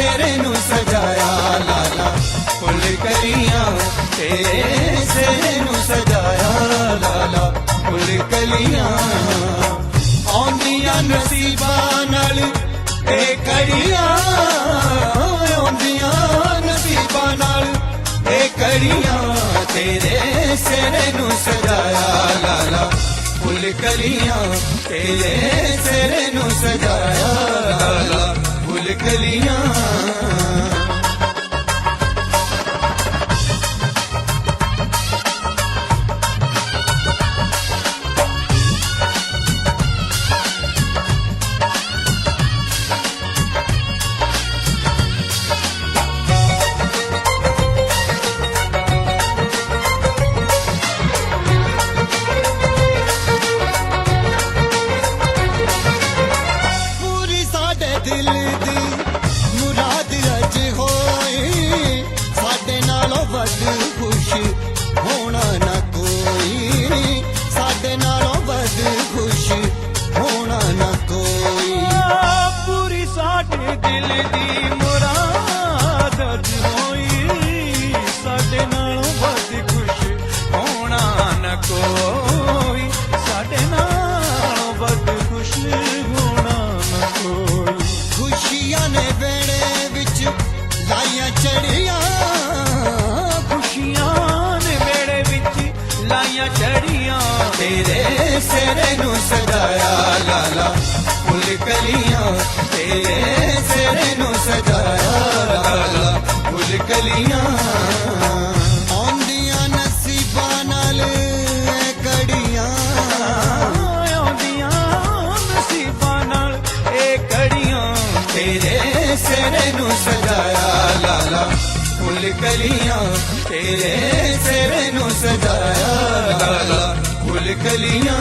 सिरे नू सजाया लाला फुल कलियां तेरे सिरे नू सजाया लाला फुल कलियां आउंदियां नसीबां नाल ए कड़ियां आउंदियां नसीबां नाल ए कड़ियां तेरे सिरे नू सजाया लाला फुल कलियां तेरे सिरे नू सजाया लाला फुल कलियां दिल दी मुराद अज होई साडे नालों वध खुश होना ना कोई साडे नालों वध खुश होना ना कोई पूरी साडे दिल दी मुराद अज होई साडे नालों वध खुश होना ना कोई साडे नालों वध खुश होना ना कोई खुशियां ने बेड़े विच लाइया चढ़िया खुशियां ने बेड़े विच लाइया चढ़िया तेरे सिरे नू सजाया लाला फुल कलियां तेरे सिरे नू सजाया लाला फुल कलियां आउंदियां नसीबां नाल कड़ियां आउंदियां नसीबां नाल ए कड़ियां तेरे सिरे नू सजाया लाला फुल कलियां तेरे सिरे नू सजाया लाला फुल कलियां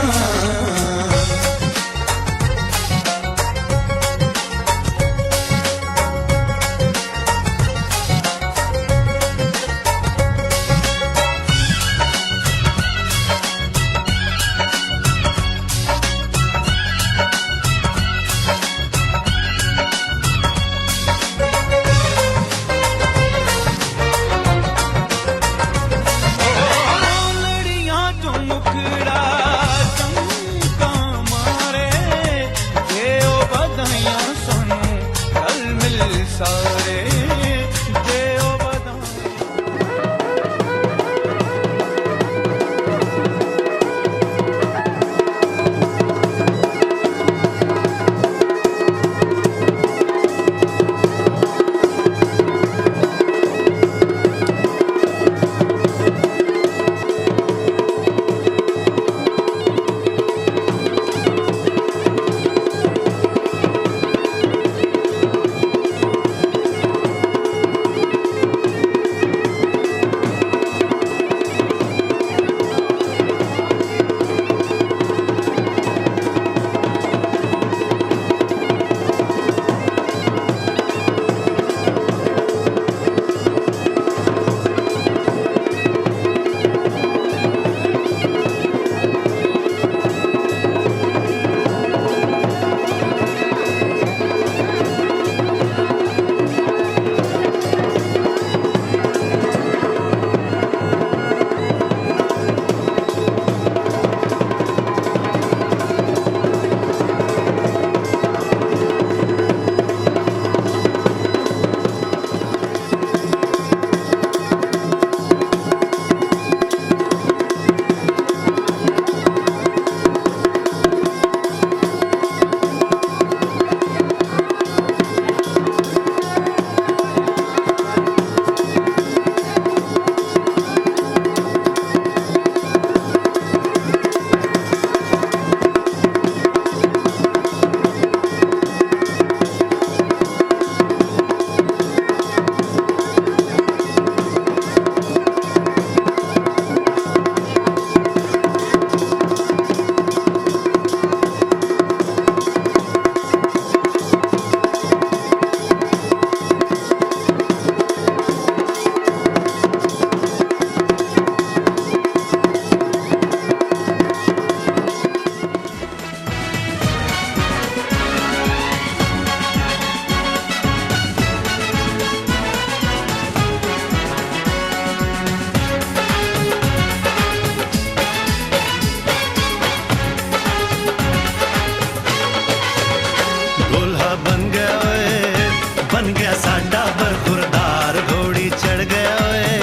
टाबर गुरदार घोड़ी चढ़ गया ओए,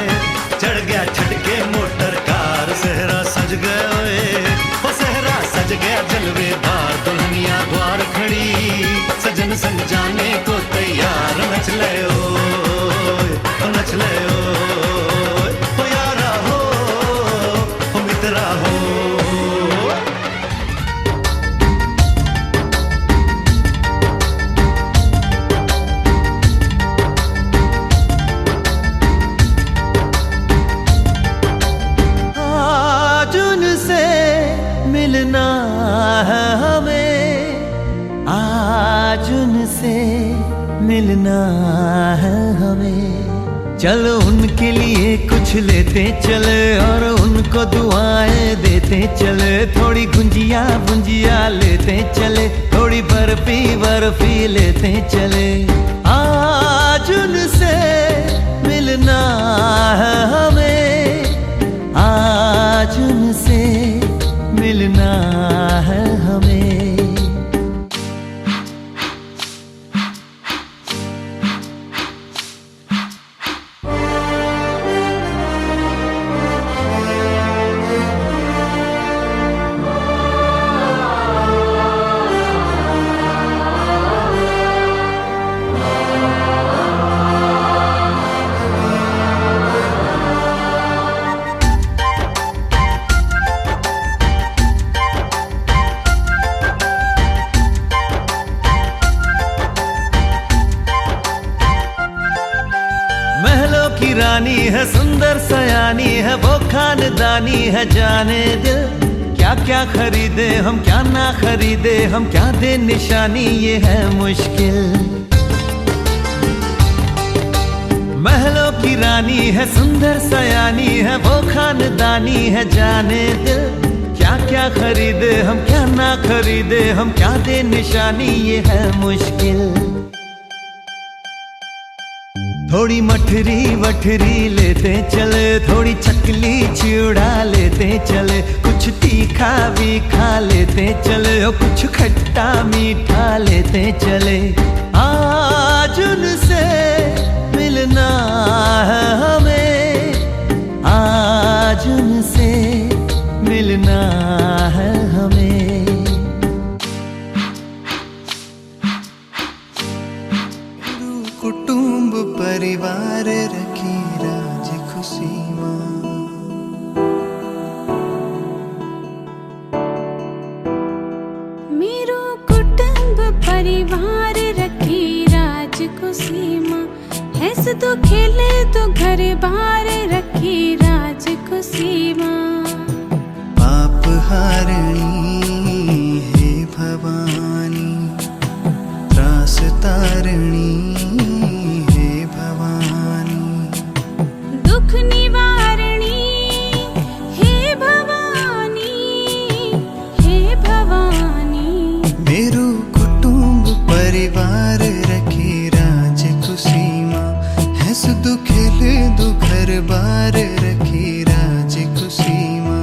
चढ़ गया छटके मोटर कार, सहरा सज गया ओए, वो सहरा सज गया जलवेदार, दुल्हनिया द्वार खड़ी सजन संग जाने को तैयार, नच ले ओए, नच ले ओए, ओ यारा हो, ओ मित्रा हो। मिलना है हमें, आज उनसे मिलना है हमें। चलो उनके लिए कुछ लेते चले और उनको दुआएं देते चले, थोड़ी गुंजिया गुंजिया लेते चले, थोड़ी बर्फी बर्फी लेते चले। आज उनसे मिलना है हमें, आज उनसे मिलना है हमें। महलों की रानी है, सुंदर सयानी है, वो खानदानी है, जाने दिल क्या क्या खरीदे हम, क्या ना खरीदे हम, क्या दे निशानी, ये है मुश्किल। महलों की रानी है, सुंदर सयानी है, वो खानदानी है, जाने दिल क्या क्या खरीदे हम, क्या ना खरीदे हम, क्या दे निशानी, ये है मुश्किल। थोड़ी मठरी वठरी लेते चले, थोड़ी चकली चिड़ा लेते चले, कुछ तीखा भी खा लेते चले, और कुछ खट्टा मीठा लेते चले। आज उनसे मिलना है हमें, आज उनसे मिलना है हमें। कुटुंब परिवार रखी राज खुशी मां, मेरो कुटुंब परिवार रखी राज खुशी मां, हैस तो खेले तो घर बार रखी राज खुशी मां। पाप हारणी हे भवानी, त्रास तारणी हे भवानी, दुख निवारणी हे भवानी, हे भवानी। मेरो कुटुंब परिवार रखे राज खुशी मां, हैस दो खेले दो घर बार रखे राज खुशी मां।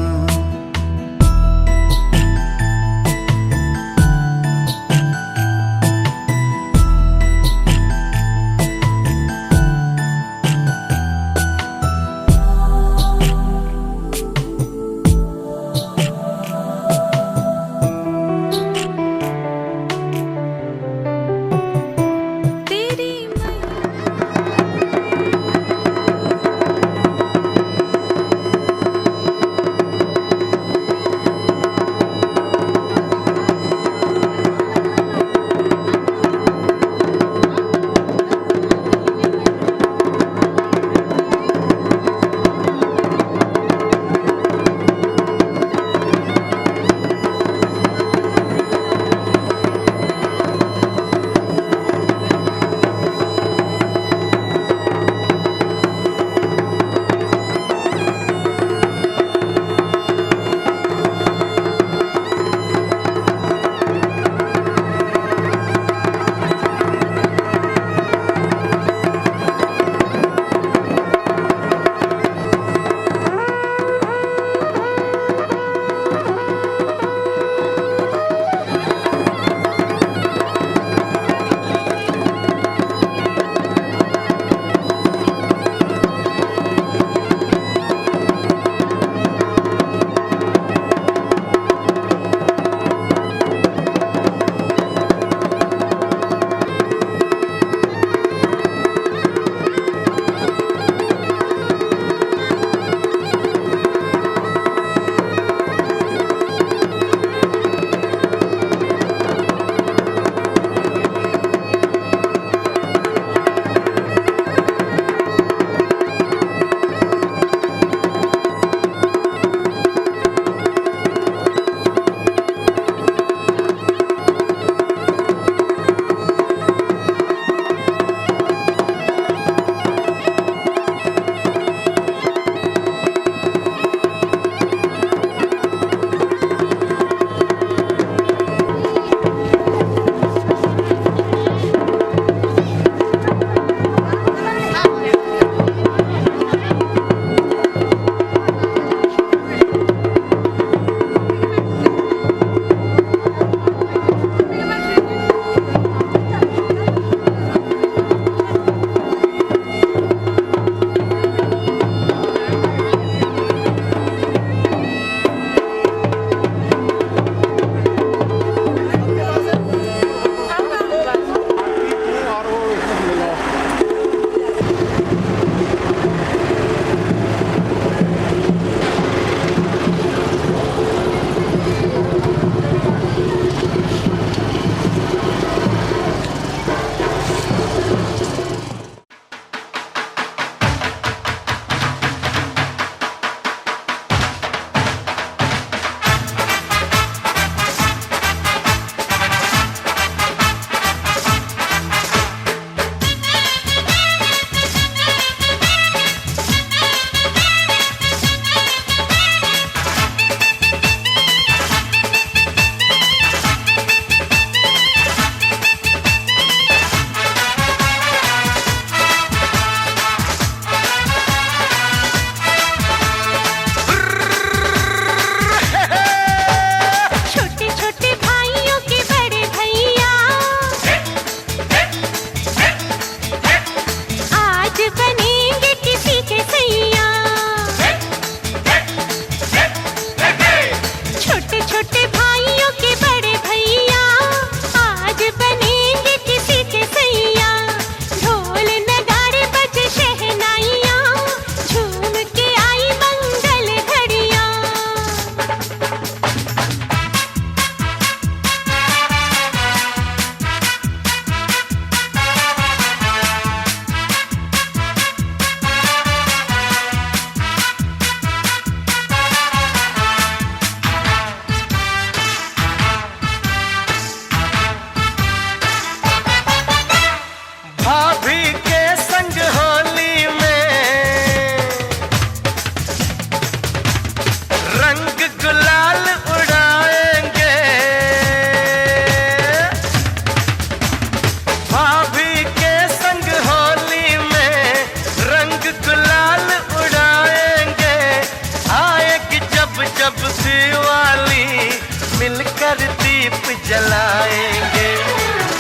जलाएंगे,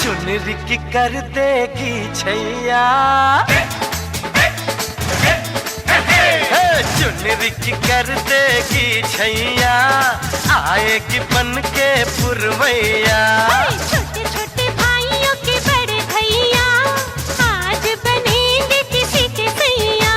चुनरी की कर देगी छैया, चुनरी की कर देगी छैया, आएगी बन के पुरवैया। छोटे छोटे भाइयों के बड़े भैया आज बनेंगे किसी के सैया।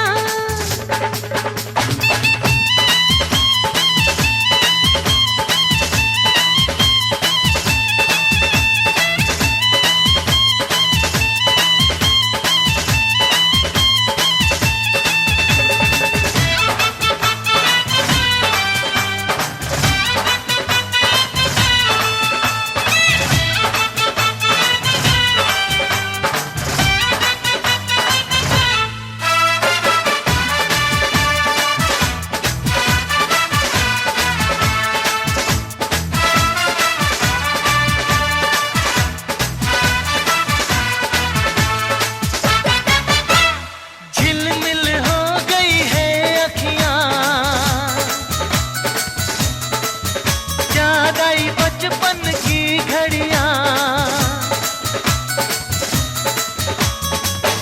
बचपन की घड़ियां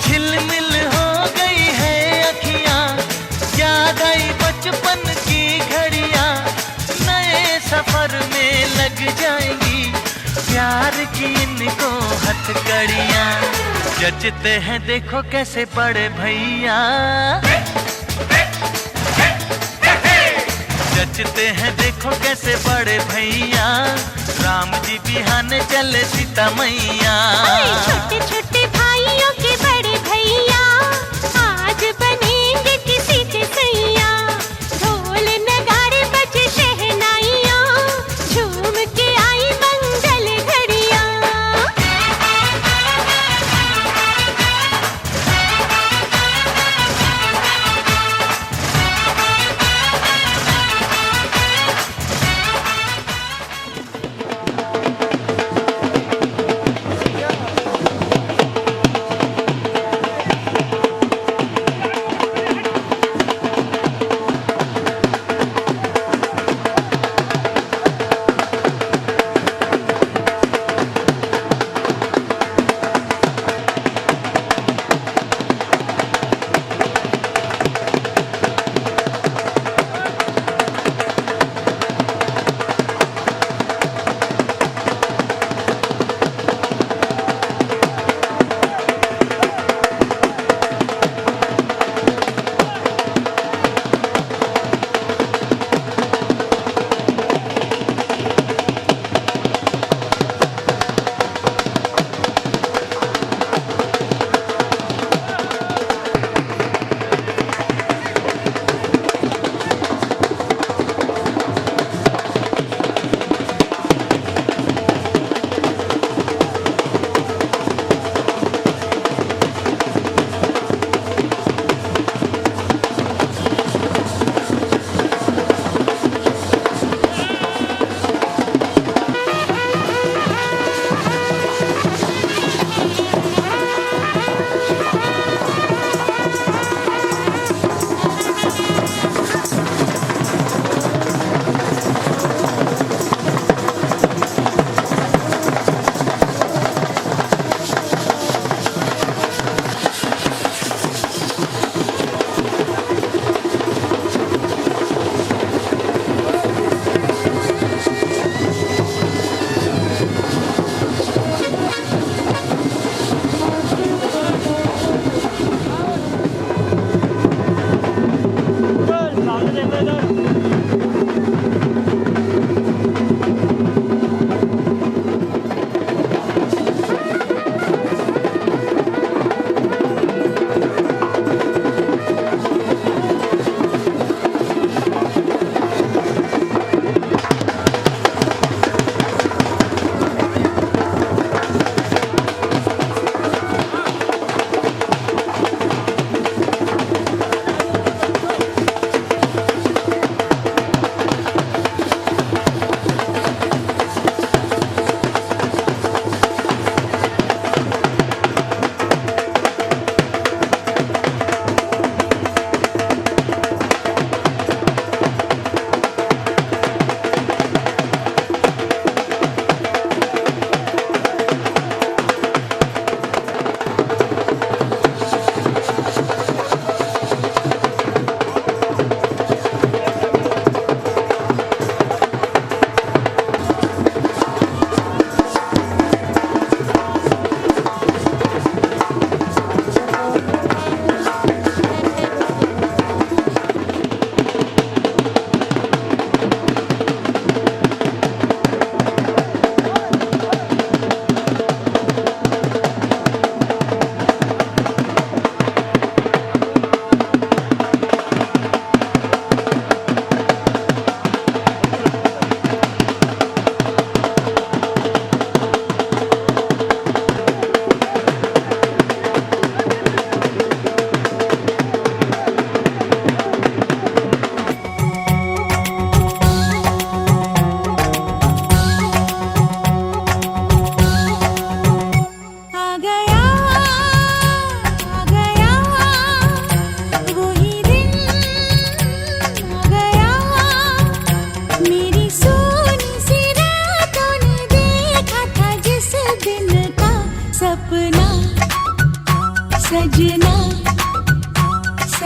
झिलमिल हो गई है अखियां, याद आई बचपन की घड़ियां, नए सफर में लग जाएंगी प्यार की इनको हथकड़ियां। जचते हैं देखो कैसे बड़े भैया, जचते हैं देखो कैसे बड़े भैया, राम जी बिहाने चले सीता मैया। छोटे छोटे भाइयों के बड़े भैया आज बनेंगे किसी के सैया। ढोल नगाड़े बजे शहनाइयाँ, झूम के आई मंगल घड़ियाँ।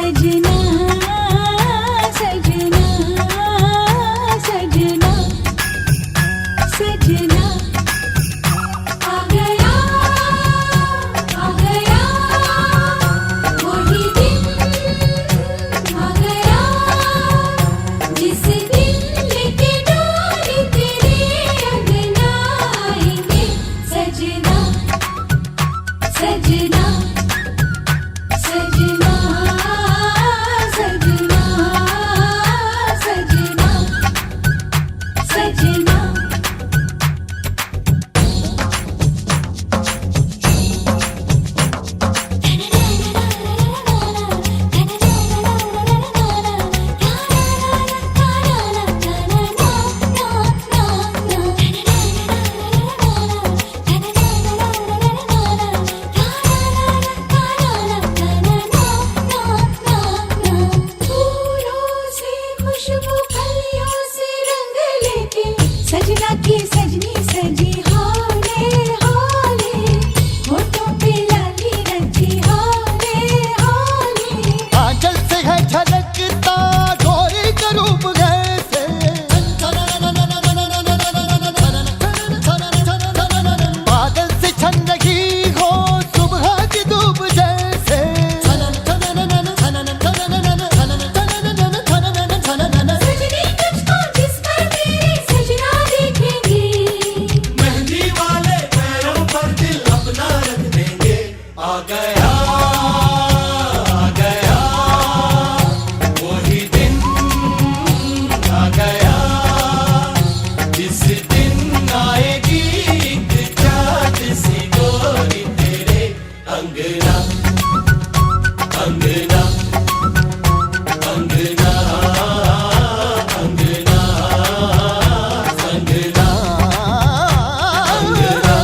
सजना सजना सजना सजना आ गया वही दिन आ गया जिस दिन लेके डोली तेरे अंगना आएंगे सजना सजना सजना सजना सजना सजना फूलों से खुशबू कलियों से रंग लेके सजना की सजनी सजी हाले हाले होठों पे लाली रची हाले हाले आंचल से है झलकता गोरी का रूप कैसे बादल से छन रही हो सुबह की धूप जैसे सजनी तुझको जिस पर मेरी सजना देखेंगे मेहंदी वाले पैरों पर दिल अपना रख देंगे आ गया वही दिन आ गया जिस दिन आएगी एक चाँद सी गोरी तेरे अंगना अंगना अंगना अंगना अंगना अंगना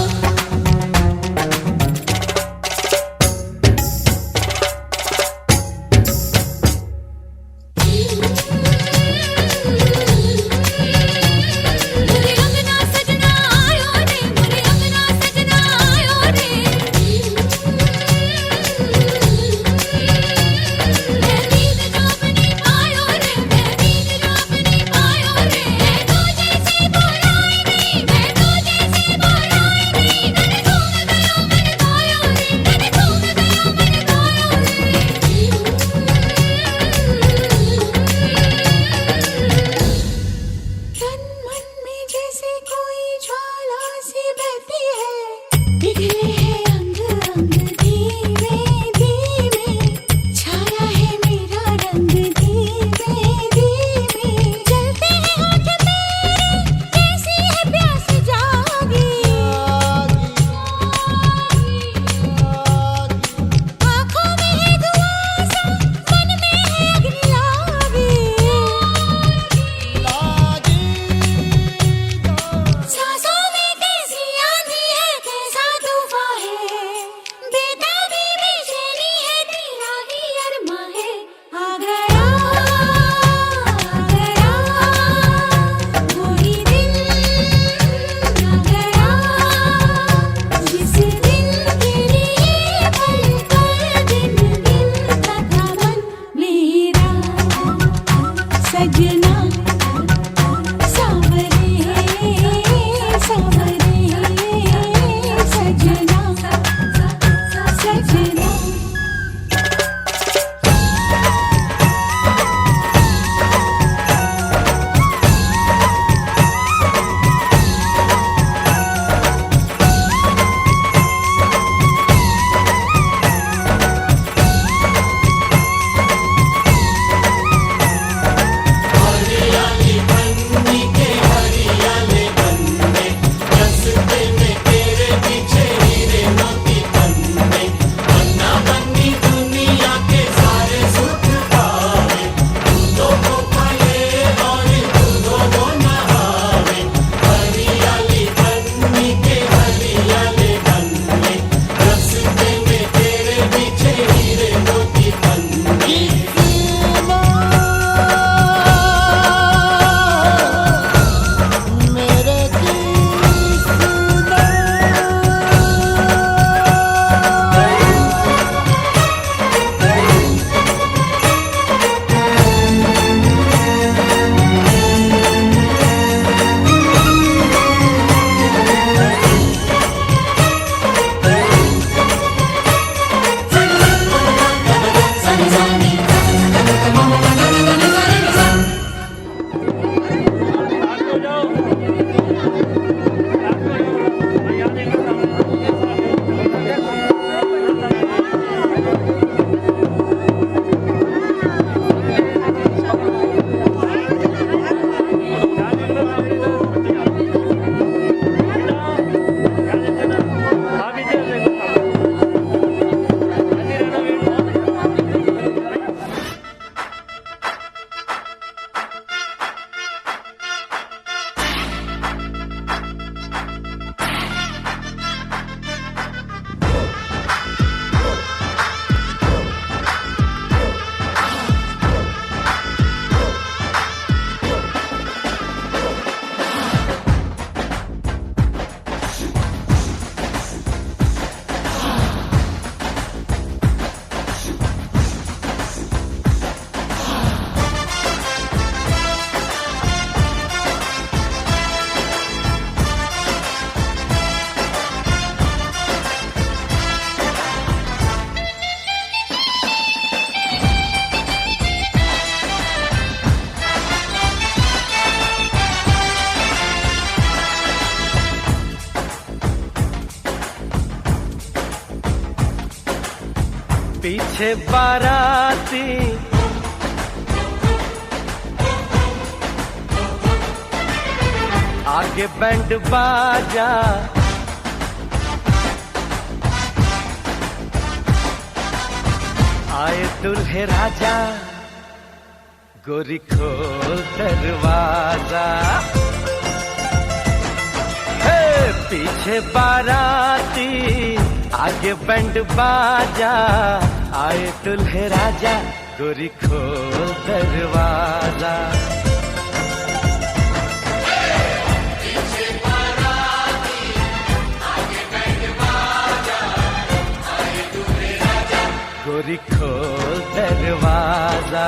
मुझे अंगना सजना आयो रे मुझे अंगना सजना आयो रे पीछे बाराती आगे बैंड बाजा, आए दुल्हे राजा, गोरी खोल दरवाजा। हे पीछे बाराती आगे बैंड बाजा, आए दुल्हे राजा, गोरी खोल दरवाजा। गोरी खोल दरवाजा।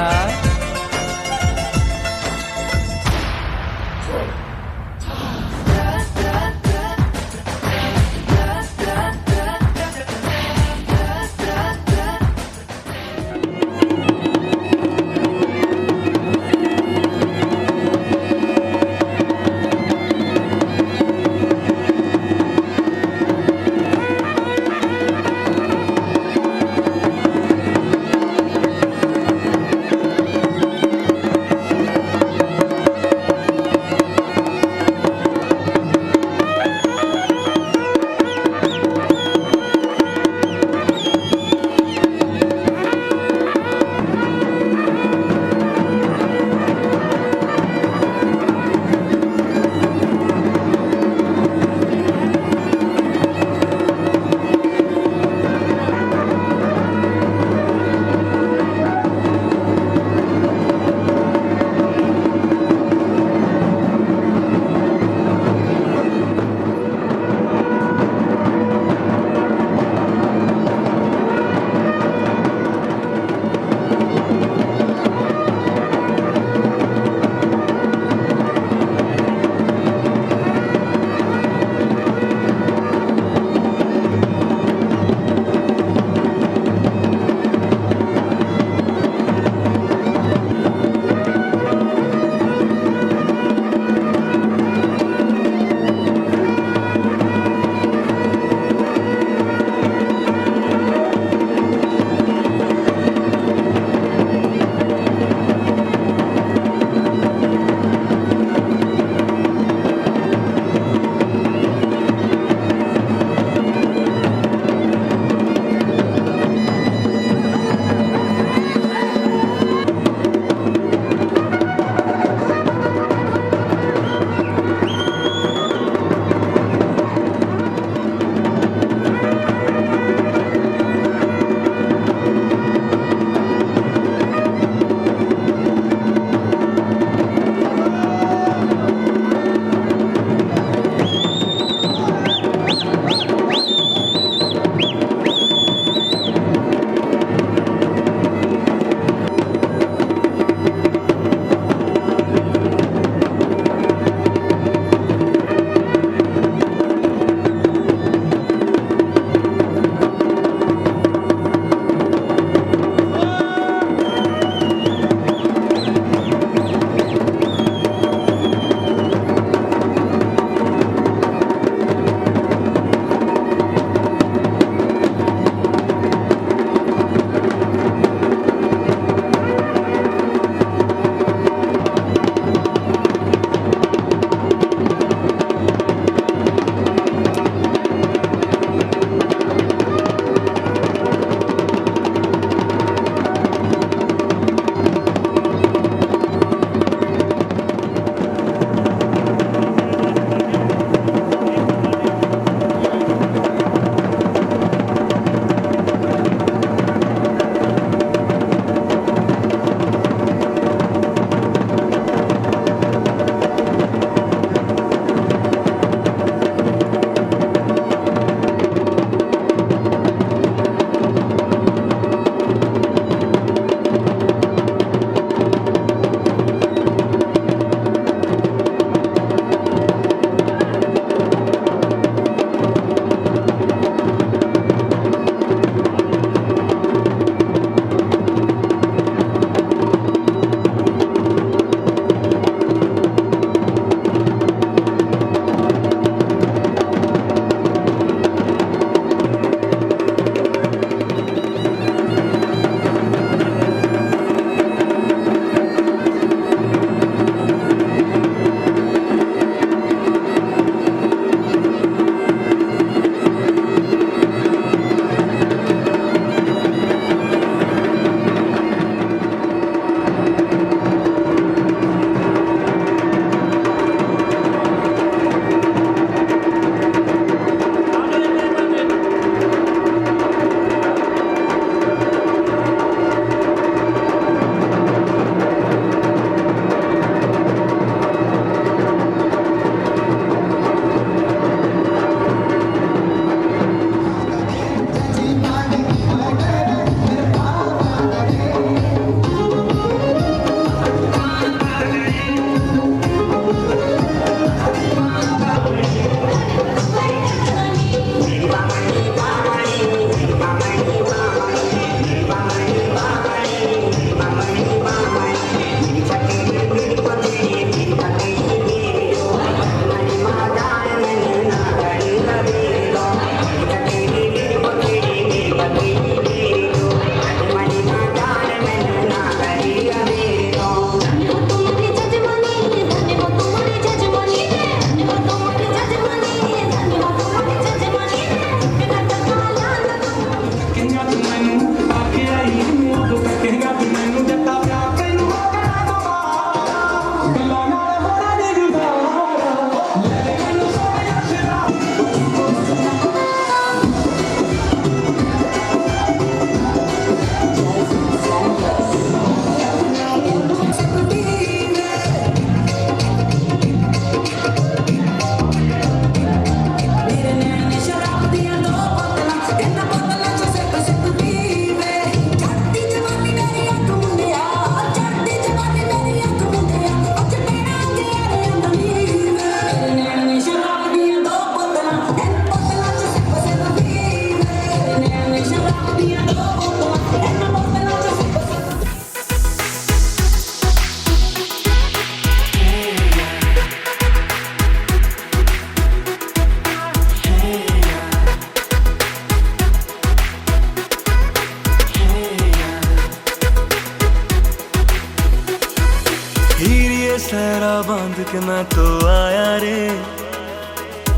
हीर ये सहरा बांध के मैं तो आया रे,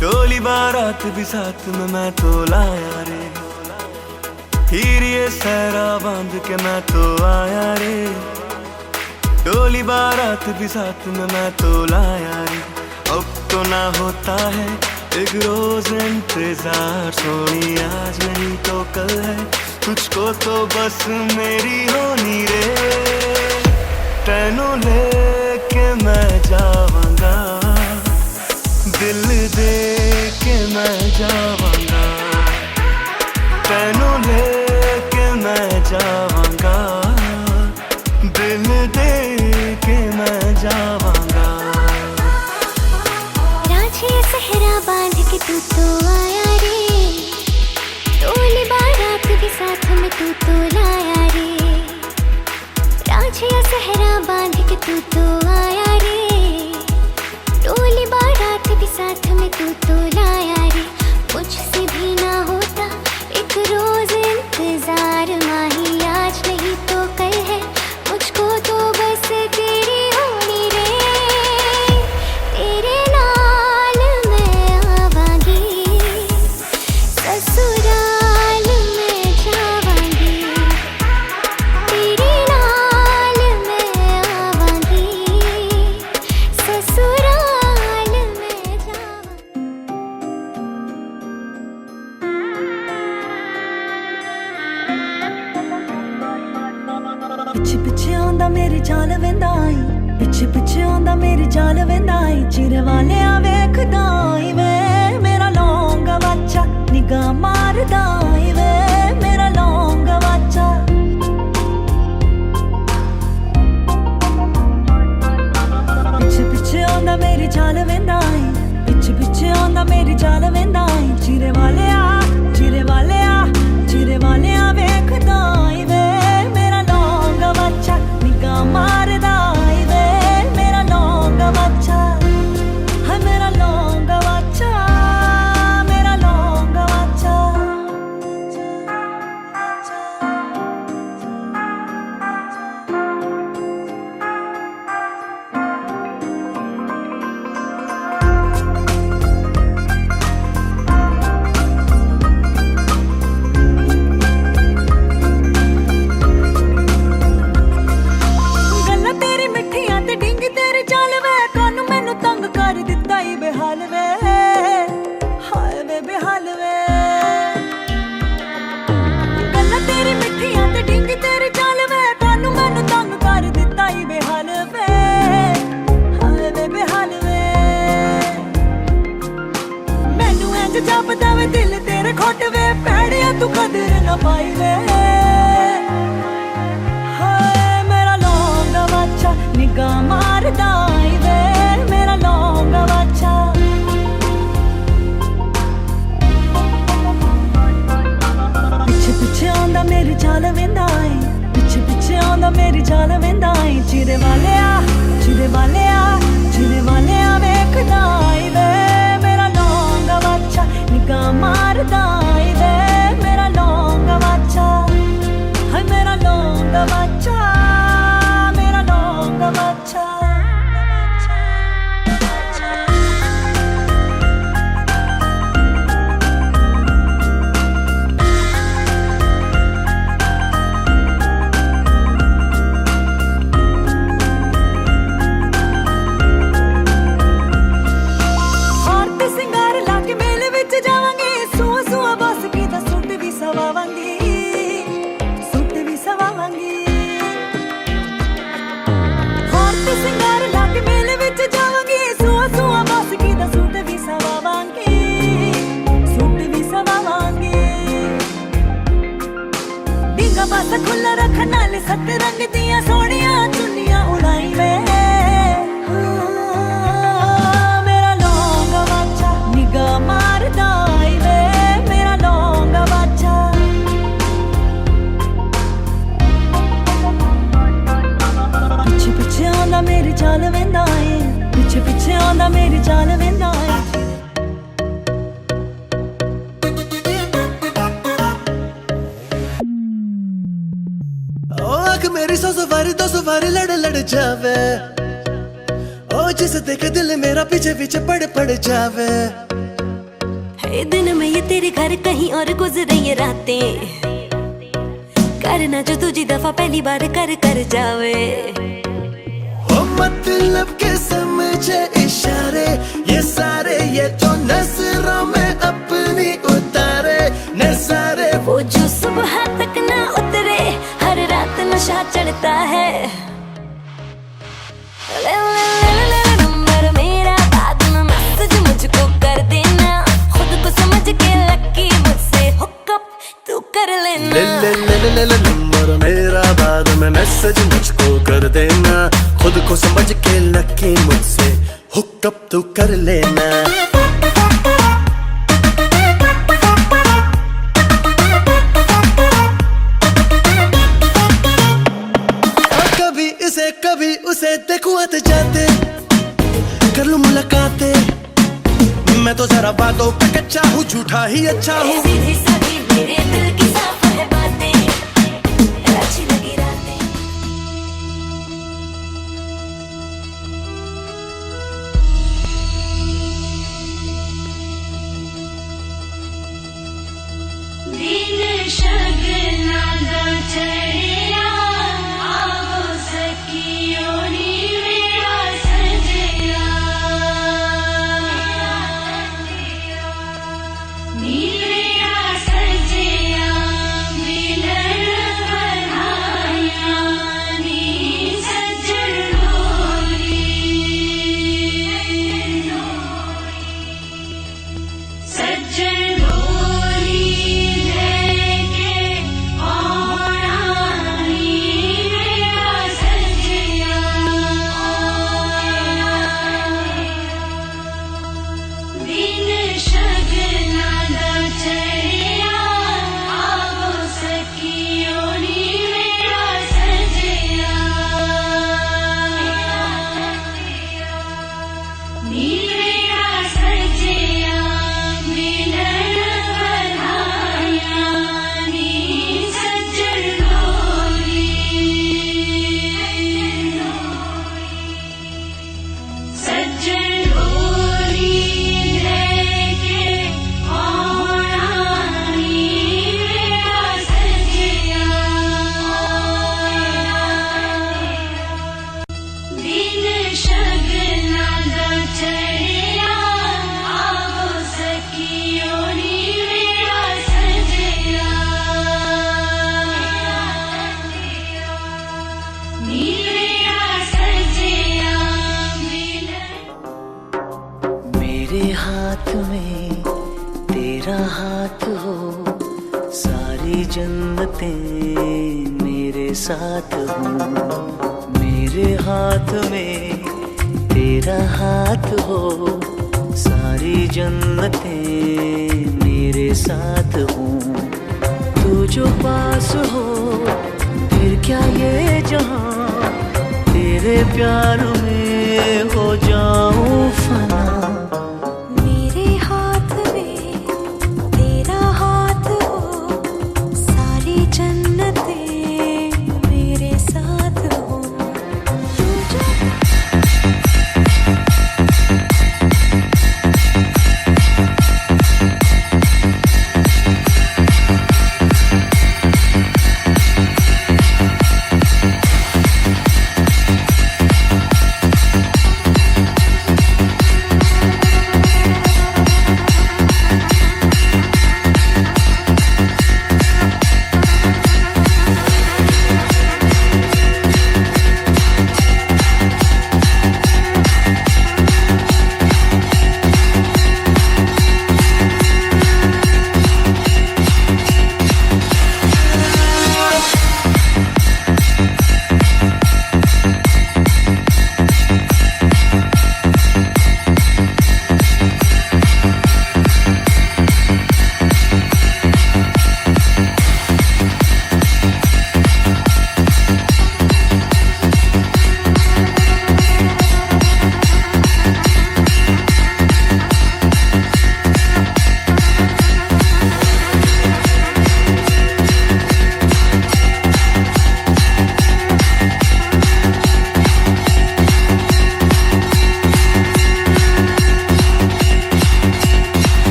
डोली बारात भी साथ में मैं तो लाया रे। हीर ये सहरा बांध के मैं तो आया रे, डोली बारात भी साथ में मैं तो लाया रे। अब तो ना होता है एक रोज इंतजार, सोनी आज नहीं तो कल है, तुझको तो बस मेरी होनी रे। तेनू लेके मैं जावांगा, दिल दे के मैं जावांगा, तेनू लेके मैं जावांगा, दिल दे के मैं जावांगा। रांझे सहरा बांध के तू तो आया रे, डोली बारात भी साथ में तू तो लाया रे। रांझे सहरा बांध के तू तो आया रे, डोली बारात भी साथ में तू तो लाया रे। मुझसे भी ना होता एक रोज इंतजार, माही आज नहीं तो कल है, मुझको तो बस तेरी होनी रे। तेरे नाल मैं आवांगी, ससुराल में जावांगी। तेरे नाल मैं आवांगी, ससुराल में जावांगी। पिछे पिछे आंदा मेरी चाल वेंदा आई, पिछे पिछे आंदा मेरी चाल वेंदा आई। चिर वाले वेखदा आई वे, मेरा लौंगा बच्चा निगाह मारदा आई वे, मेरा लौंगा बच्चा। पिछे पिछे आंदा मेरी चाल वेंदा आई, पिछे पिछे आंदा मेरी चाल वेंदा आई। चिरे वाले चिरे वाले चिरे वाले वेखदा आई वे, मेरा लौंगा बच्चा निगाह मारदा आई वे, मेरा लौंगा बच्चा। हाय मेरा लौंगा बच्चा, मेरा लौंगा बच्चा। गल्लां तेरी मिठियां ते डिंग तेरी चाल वे, कानू मैनू तंग कर दित्ता ई बेहाल वे, हाय वे बेहाल वे। गल्लां तेरी मिठियां ते डिंग तेरी चाल वे, कानू मैनू तंग कर दित्ता ई बेहाल वे, हाय वे बेहाल वे। मैनू इंज जापदा वे दिल तेरे खोट वे, भैड़िया तू कदर ना पाई वे। हाय मेरा लौंगा बच्चा निगाह मारदा आई वे, मेरा लौंगा बच्चा। पिछे पिछे आंदा मेरी चाल वेंदा आई, पिछे पिछे आंदा मेरी चाल वेंदा आई। चिरे वाले चिरे वाले चिरे वाले वेखदा आई वे, मेरा लौंगा बच्चा निगाह मारदा आई वे, मेरा लौंगा बच्चा। हाय मेरा लौंगा बच्चा, मेरा लौंगा बच्चा। आरती सिंगार लाके मेले विच जावांगे, सुआ सुआ बस की दा सूट भी सवावांगी, सूट भी सवावांगी। आरती सिंगार लाके मेले विच जावांगे, सुआ सुआ बस की दा सूट भी सवावांगी, सूट भी सवावांगी। डींगा बस खुला रखन नाल सत रंग दियां सोहणियां चुन्नियां उड़ाई वे। मेरा लौंगा बच्चा निगाह मारदा आई वे, मेरा लौंगा बच्चा। पिछे पिछे आंदा मेरी चाल वेंदा आई, पिछे पिछे आंदा मेरी चाल वेंदा आई। ओ आँख मेरी 100 सवारी 200 सवारी लड़ लड़ जावे, ओ जिसे देख दिल मेरा पीछे पीछे पड़ जावे। है दिन में ये तेरे घर कहीं और गुजरे ये रातें, करना जो तुझी दफा पहली बार कर जावे। ओ मतलब के समझे इशारे ये सारे, ये जो नजरों में अपनी उतारे नजारे। वो जो सुबह तक ना उतरे, हर रात नशा चढ़ता है। ले ले ले ले नंबर मेरा, बाद में मैसेज मुझको कर देना। खुद को समझ के लकी मुझसे हुकअप तू कर लेना। ले ले ले ले ले नंबर मेरा, बाद में मैसेज मुझको कर देना। खुद को समझ के लकी मुझसे हुकअप तू कर लेना। कभी उसे देखूं आते जाते, कर लूं मुलाकातें। मैं तो जरा बातों पे कच्चा हूँ, झूठा ही अच्छा हूँ। सीधी सादी मेरे दिल की साफ है बातें, अच्छी लगी रातें। दिन शगना दा चढ़िया, आवो सखियो नी मेरा सजया। नी मेरा सजया, मिलन बधाया, नी सजन डोली। सजन डोली लेके आना, नी मेरा सजया। दिन शगना दा चढ़िया, आवो सखियो नी मेरा सजया। नी मेरा सजया, मिलन बधाया, नी सजन डोली। सजन डोली लेके आना, नी मेरा सजया। दिन शगना दा चढ़िया, आवो सखियो नी मेरा सजया। नी मेरा सजया, मेरे हाथ में तेरा हाथ हो, सारी जन्नतें मेरे साथ हो। मेरे हाथ में तेरा हाथ हो, सारी जन्नतें मेरे साथ हो। तू जो पास हो फिर क्या ये जहां, तेरे प्यार में हो जाऊं फना। मेरे हाथ में तेरा हाथ हो, सारी जन्नतें मेरे साथ हो।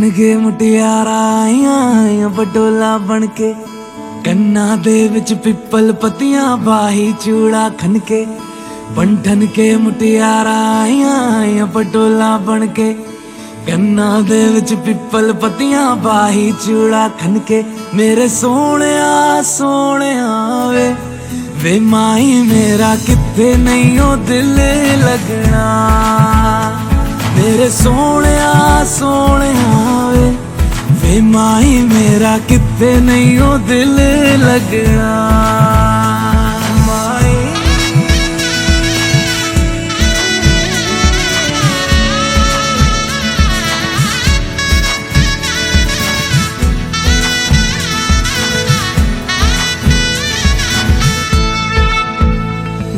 ठन के मुटियारा आइया पटोला बन के कन्ना दे विच पिपल पतियां बाही चूड़ा खन के बंठन के मुटियारा आइया पटोला बन के कन्ना दे विच पिपल पतियां बाही चूड़ा खन के मेरे सोने वे माई मेरा किथे नहीं हो दिल लगना मेरे सोने वे माई मेरा किथे नहीं हो दिल लगना माई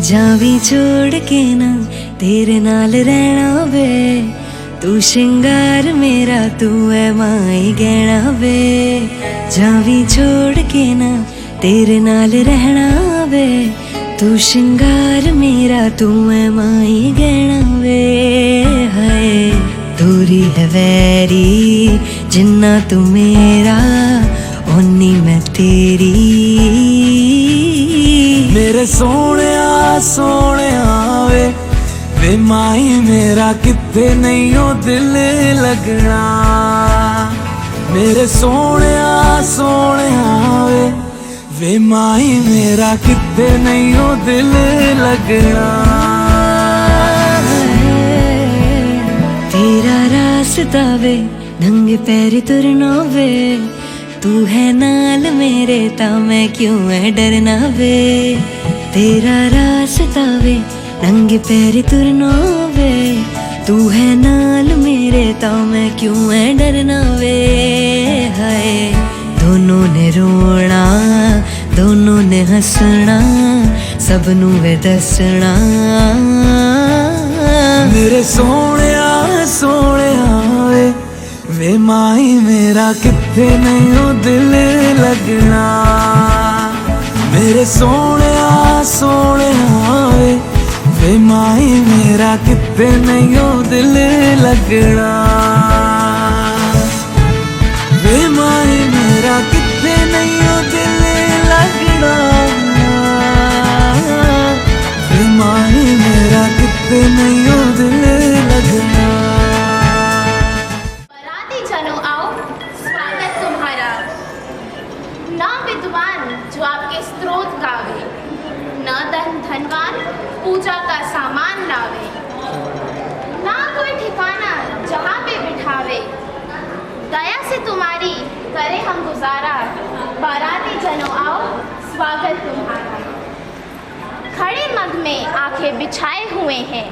जावी छोड़ के ना तेरे नाल रहना वे तू श्रृंगार मेरा तू है माई गहना वे जावी छोड़ के ना तेरे नाल रहना वे तू श्रृंगार मेरा तू है माई गहना वे हाय दूरी है वैरी जिन्ना तू मेरा ओनी मैं तेरी मेरे सोने वे माई मेरा किथे नहीं हो दिल लगना मेरे सोने वे माई मेरा किथे नहीं हो दिल लगना तेरा रास्ता वे नंगे पैर तुरना वे तू है नाल मेरे ता मैं क्यों है डरना वे तेरा रास्ता वे नंगे पैर तुरना वे तू है नाल मेरे ता मैं क्यों है डरना वे हाय दोनों ने रोना दोनों ने हंसना सबनू वे दसना मेरे सोने वे माई मेरा किथे नहीं हो दिल लगना मेरे सोने वे माई मेरा किथे नहीं हो दिल लगना वे माई मेरा किथे नहीं हो दिल लगना वे माई मेरा किथे नहीं हो दिल लगना बराती जनों आओ स्वागत तुम्हारा ना विद्वान जो आपके स्त्रोत गावे न धनवान पूजा का सामान लावे ना कोई ठिकाना जहाँ पे बिठावे दया से तुम्हारी करे हम गुजारा बाराती जनों आओ स्वागत तुम्हारा खड़े मग में आंखें बिछाए हुए हैं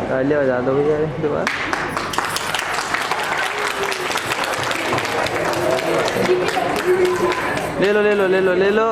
तालियां बजा दो भैया दोबारा ले लो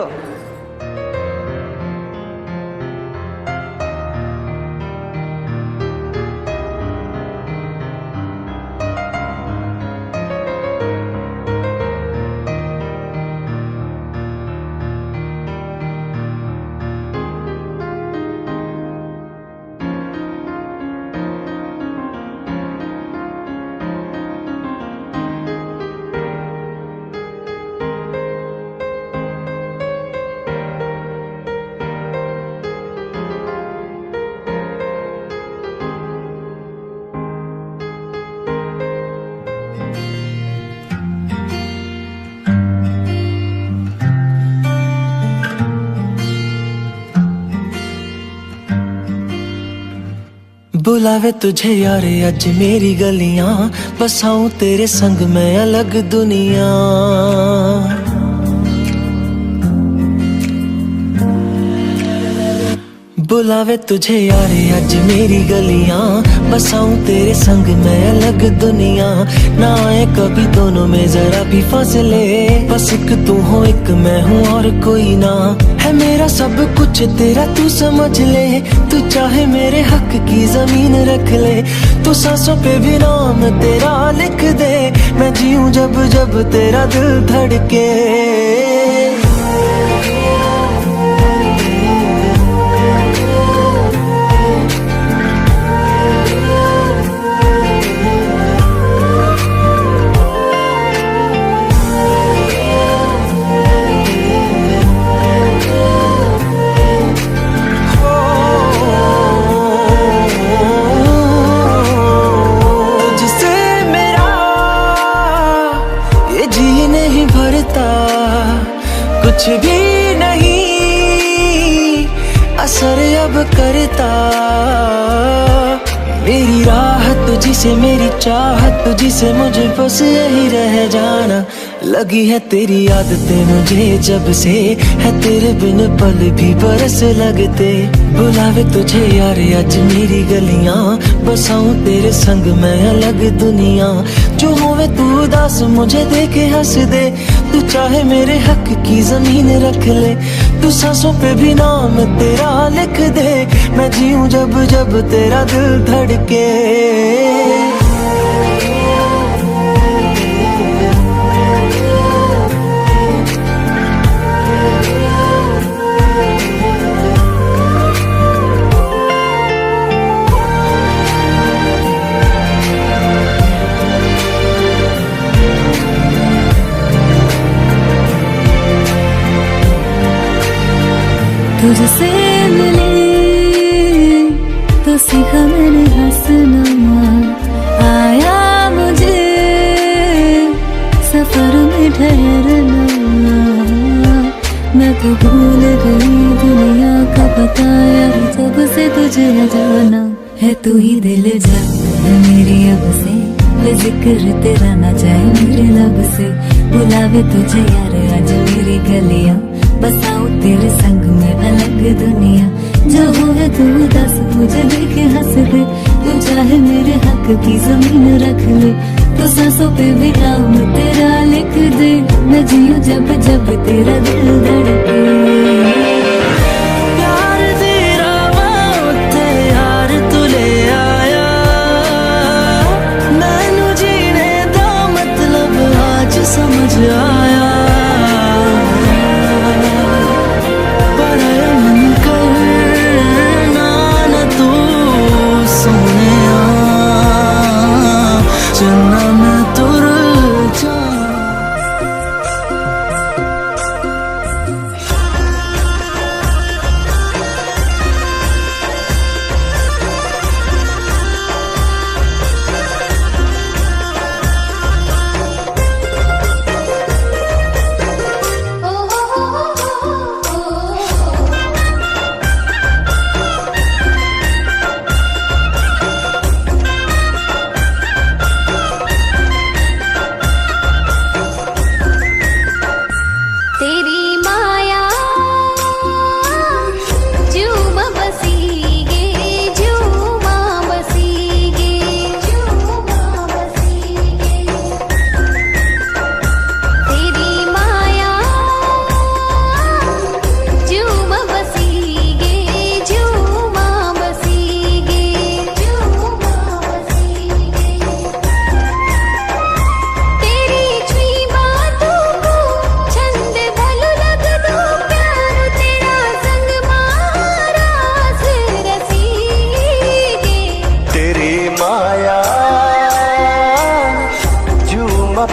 बुलावे तुझे यारे अज मेरी गलियां बसाऊं तेरे संग मैं अलग दुनिया बुलावे तुझे यारे अज मेरी गलियां बसाऊं तेरे संग मैं अलग दुनिया ना आए कभी दोनों में जरा भी फासले बस एक तू हो एक मैं हूँ और कोई ना है मेरा सब कुछ तेरा तू समझ ले तू चाहे मेरे हक की जमीन रख ले तू सांसों पे भी नाम तेरा लिख दे मैं जीऊं जब जब तेरा दिल धड़के देता। मेरी राह तुझसे मेरी चाहत तुझसे मुझे बस यही रह जाना। लगी है तेरी आदतें मुझे जब से, है तेरे बिन पल भी बरस लगते। बुलावे तुझे यार आज मेरी गलियां, बसाऊं तेरे संग मैं अलग दुनिया। जो होवे तू उदास मुझे देखे हंस दे, तू चाहे मेरे हक की जमीन रख ले। तू सांसों पे भी नाम तेरा लिख दे, मैं जीऊं जब जब तेरा दिल धड़के। तुझसे मिले तो सीखा मैंने हंसना, आया मुझे सफर में ठहरना। मैं तो भूल गई दुनिया का पता यार, जब से तुझे जाना है। तू ही दिल जाता है मेरी अब से, जिक्र तेरा ना जाए मेरे लब से। बुलावे तुझे यार आज मेरी गलियां, बसाऊं तेरे संग में अलग दुनिया। जो होवे तू दस मुझे देखे हंस दे, तू चाहे मेरे हक की जमीन रख ले। तो सांसों पे भी नाम तेरा लिख दे, मैं जीऊं जब जब तेरा दिल धड़के। प्यार तेरा वास्ते यार तू ले आया, मैनू जीने दा मतलब आज समझ आया।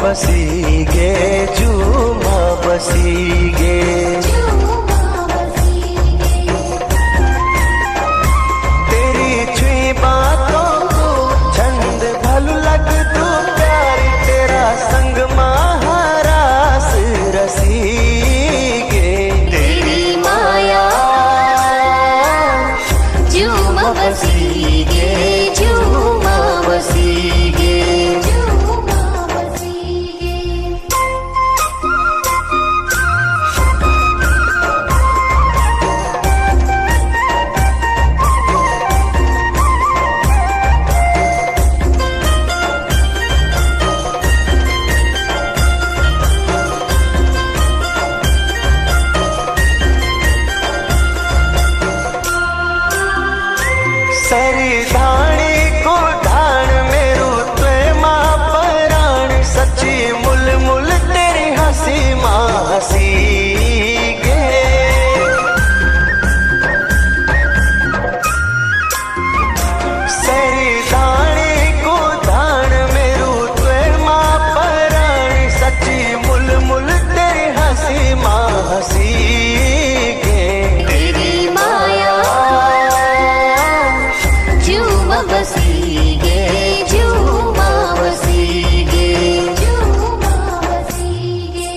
बसीगे झूमा बसीगे, तेरी छुई बातों को छंद भलू लग तू प्यारी। तेरा संग महारास रसीगे, तेरी माया झूमा बसीगे झूमा बसीगे। सरी धाणी को धान मेरू त्वे माँ पराण, सच्ची मुल मुल तेरी हंसी माँ हंसी गे। सरी धाणी को धान मेरू त्वे माँ पराण, सच्ची मुल मुल तेरी हंसी माँ हंसी गे। तेरी माया बसीगे झूमा बसीगे झूमा बसीगे।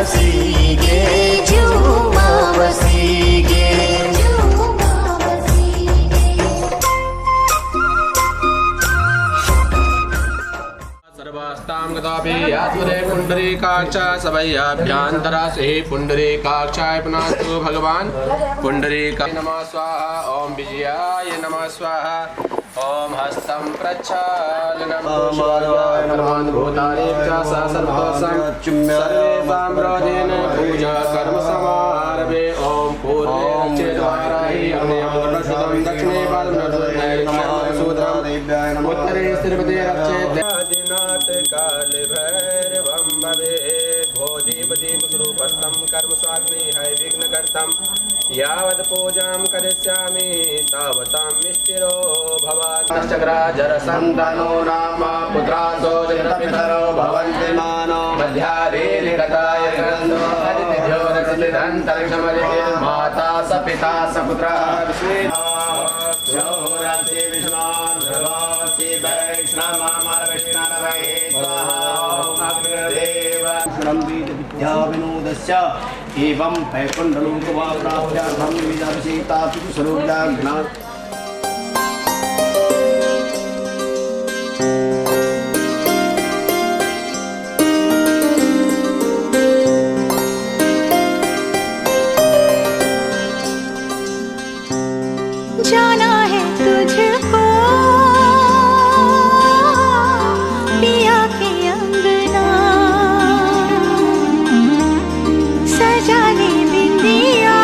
वसीगे झूमा वसीगे सर्वास्तां गतापि यात्मरे पुण्डरीकाक्ष सभयाभ्यान्तरासे पुण्डरीकाक्षाय पुनस्तु भगवान् पुण्डरीकाय नमः स्वाहा ॐ विजयाय नमः स्वाहा ॐ हस्तं प्रक्षालनं परमान् भूतानि च सर्वसं सर्वेषां रोधेन पूजा कर्म समारभे ॐ पूर्वे चेद्वाराहि अग्नियं दक्षिणे पादं उत्तरे श्रीपते रक्षेत् आदिनाथ काल भैरवं भवेत् भोधिपतिं स्वरूपस्थं कर्म स्वाग्नि है विघ्नकर्तं यावत् पूजां करिष्यामि तावतां मिष्टिरो भवान् चक्राजरसन्दनो नाम पुत्रासो जगत्पितरो भवन्ति मानो मध्यादेलिगताय गन्धो अदितिभ्यो रसतिरन्तरिक्षमदिति माता स पिता स पुत्रः विष्णुरसि विष्णान् भगवति वैष्णवमरविष्णवे स्वाहा अग्निदेव विद्या विनोदस्य एवं वैकुण्ठलोकवाप्राप्त्यार्थं विदर्शिता स्वरूपज्ञान जाना है तुझको पिया के अंगना सजा ले बिंदिया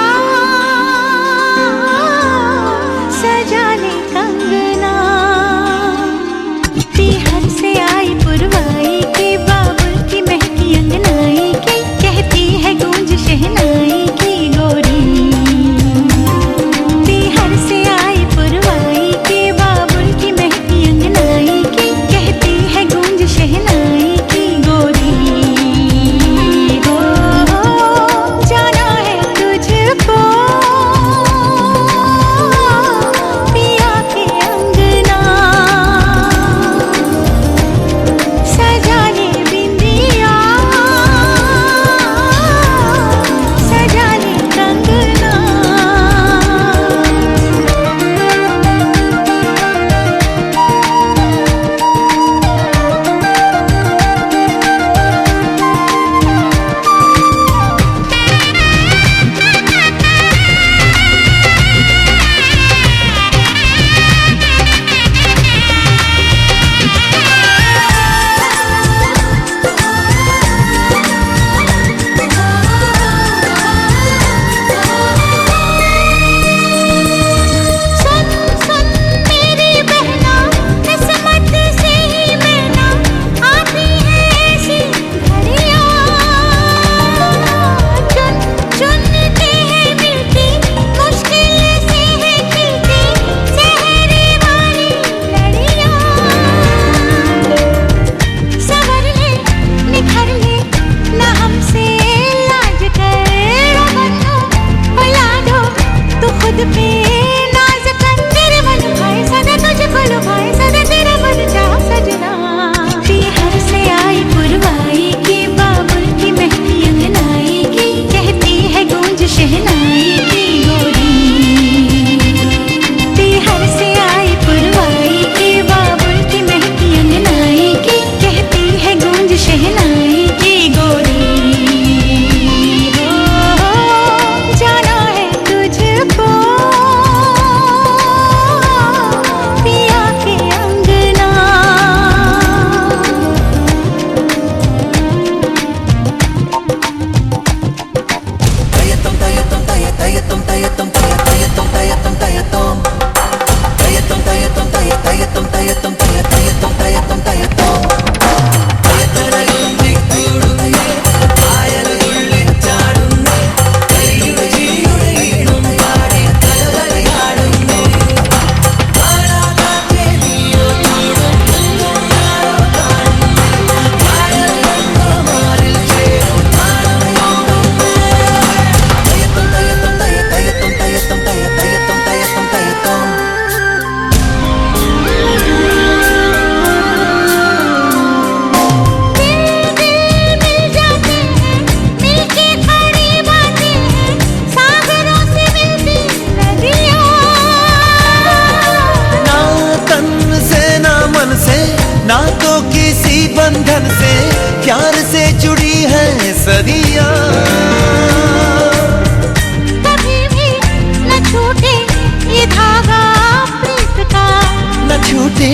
दे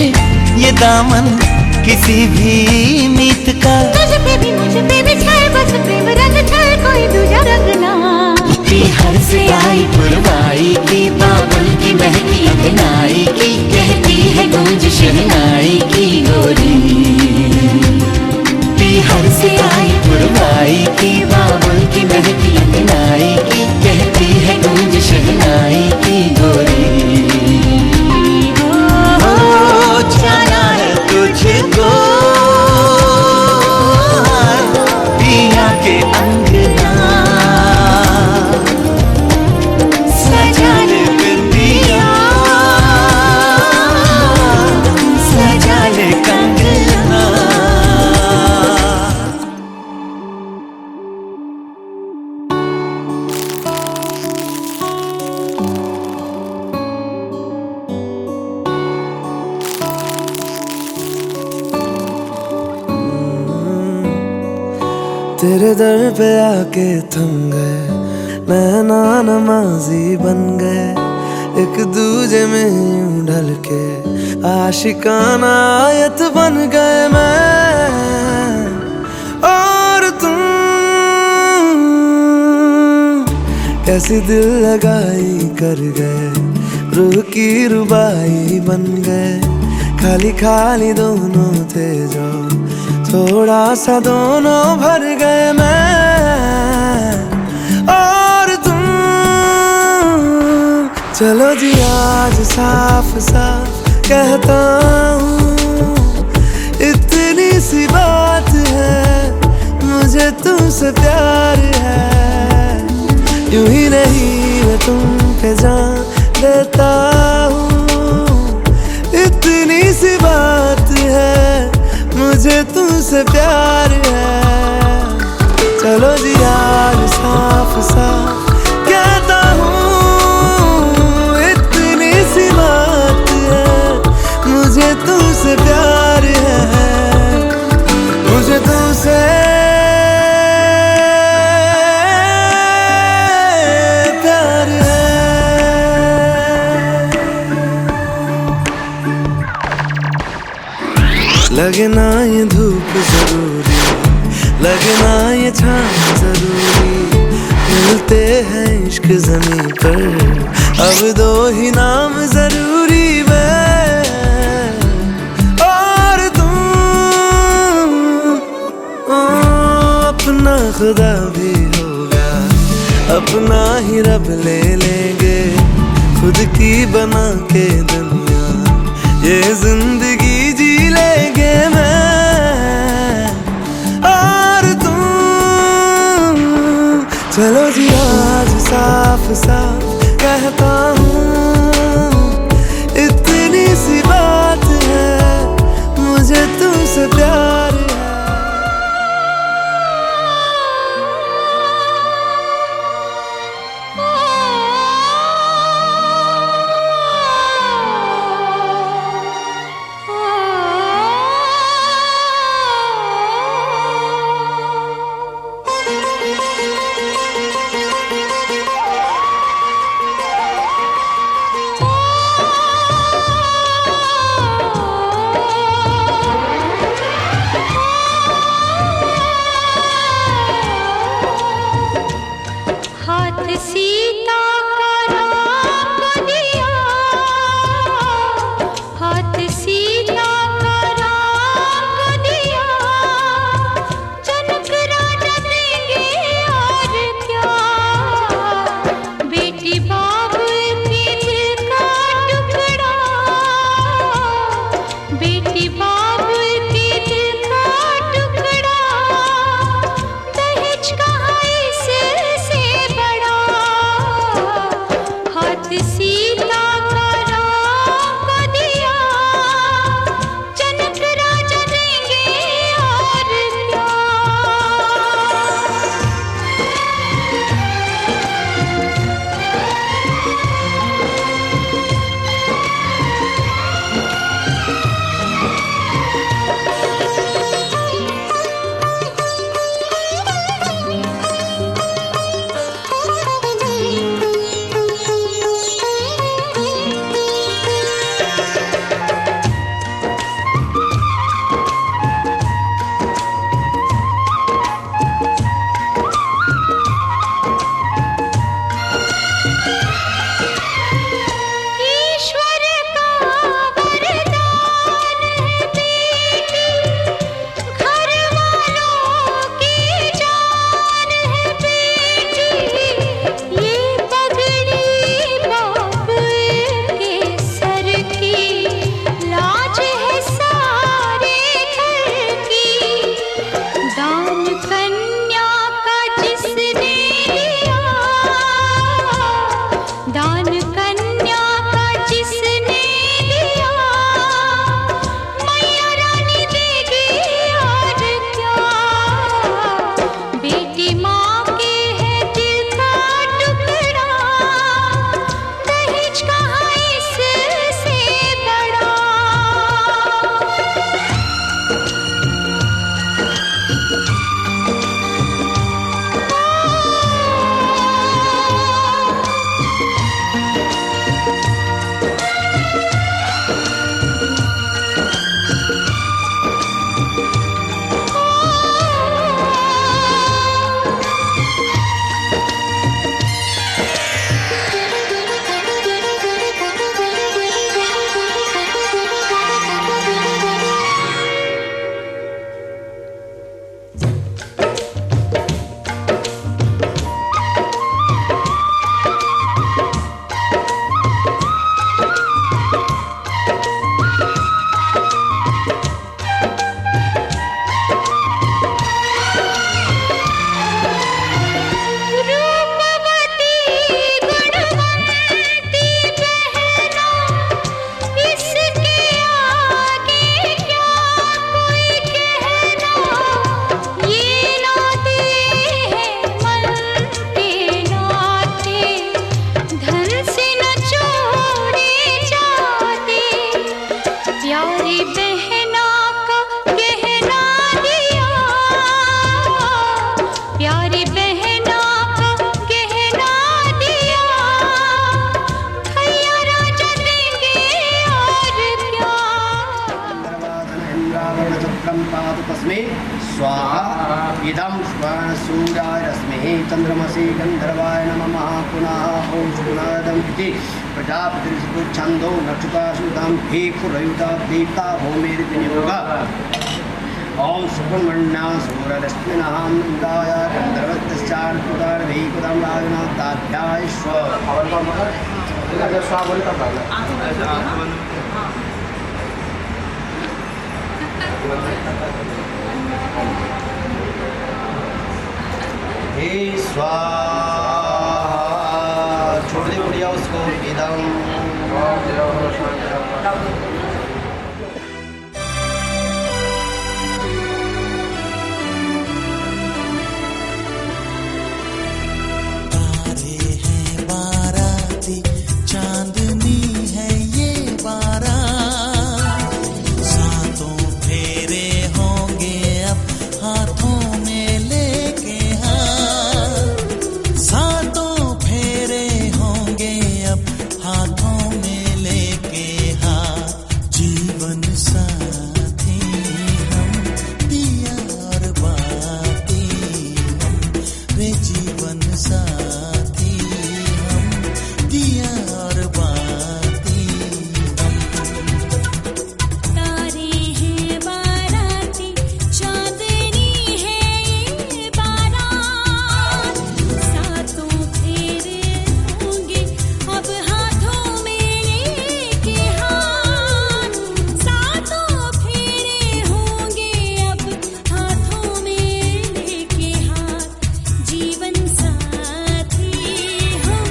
ये दामन किसी भी मीत का। तुझ पे भी मुझ पे भी छाए बस प्रेम रंग छाए कोई दूजा रंग ना। बिहार से आई पुरवाई की बाबुल की महकी अंगनाई की कहती है गूंज शहनाई की गोरी। बिहार से आई पुरवाई की बाबुल की महकी अंगनाई की कहती है गूंज शहनाई की गोरी। जाना है तुझको पिया के अंगना, सजा ले बिंदिया, सजा ले कंगना। तेरे दर पे आके थम गए नैना नमाजी बन गए, एक दूजे में यूं ढल के आशिकाना आयत बन गए मैं और तुम। कैसी दिल लगाई कर गए, रूह की रुबाई बन गए। खाली खाली दोनों थे जो थोड़ा सा दोनों भर गए मैं और तुम। चलो जी आज साफ साफ कहता हूँ, इतनी सी बात है मुझे तुमसे प्यार है। यूं ही नहीं मैं तुम पे जान देता हूँ, इतनी सी बात है मुझे तुमसे प्यार है। चलो जी आज साफ साफ कहता हूँ, इतनी सी बात है मुझे तुमसे प्यार है, मुझे तुमसे प्यार है। लगे ना ये धूप जरूरी, लगे ना ये छाँव जरूरी, मिलते हैं इश्क ज़मीं पर अब दो ही नाम जरूरी मैं और तुम। अपना खुदा भी होगा, अपना ही रब ले लेंगे, खुद की बना के दुनिया ये जिंदगी जी लेंगे मैं और तुम। चलो जी आज साफ साफ कहता हूँ, इतनी सी बात है मुझे तुमसे प्यार है। इदं सूर्याय रश्मिः चन्द्रमसि गन्धर्वाय नमः पुनः ॐ सुनादम् इति प्रजापतिर्छन्दो नक्षत्रासुतां भीखुरयुता दीप्ता भूमिर्विनियोगा ॐ सुब्रह्मण्या सूर्यरश्मिनः नन्दाय गन्धर्वस्यार्पुदारभीकुदं राजनाथाध्याय हे स्वाहा छोड़ दे बढ़िया उसको इदम चांदनी है ये बारात, सातों फेरे होंगे अब हाथों में लेके हाथ, सातों फेरे होंगे अब हाथों में लेके हाथ, जीवन साथी हम दिया और बाती हम रे जीवन साथी हम दिया और बाती हम। तारे हैं बाराती चांदनी है ये बारात, सातों फेरे होंगे अब हाथों में लेके हाथ, सातों फेरे होंगे अब हाथों में लेके हाथ, जीवन साथी हम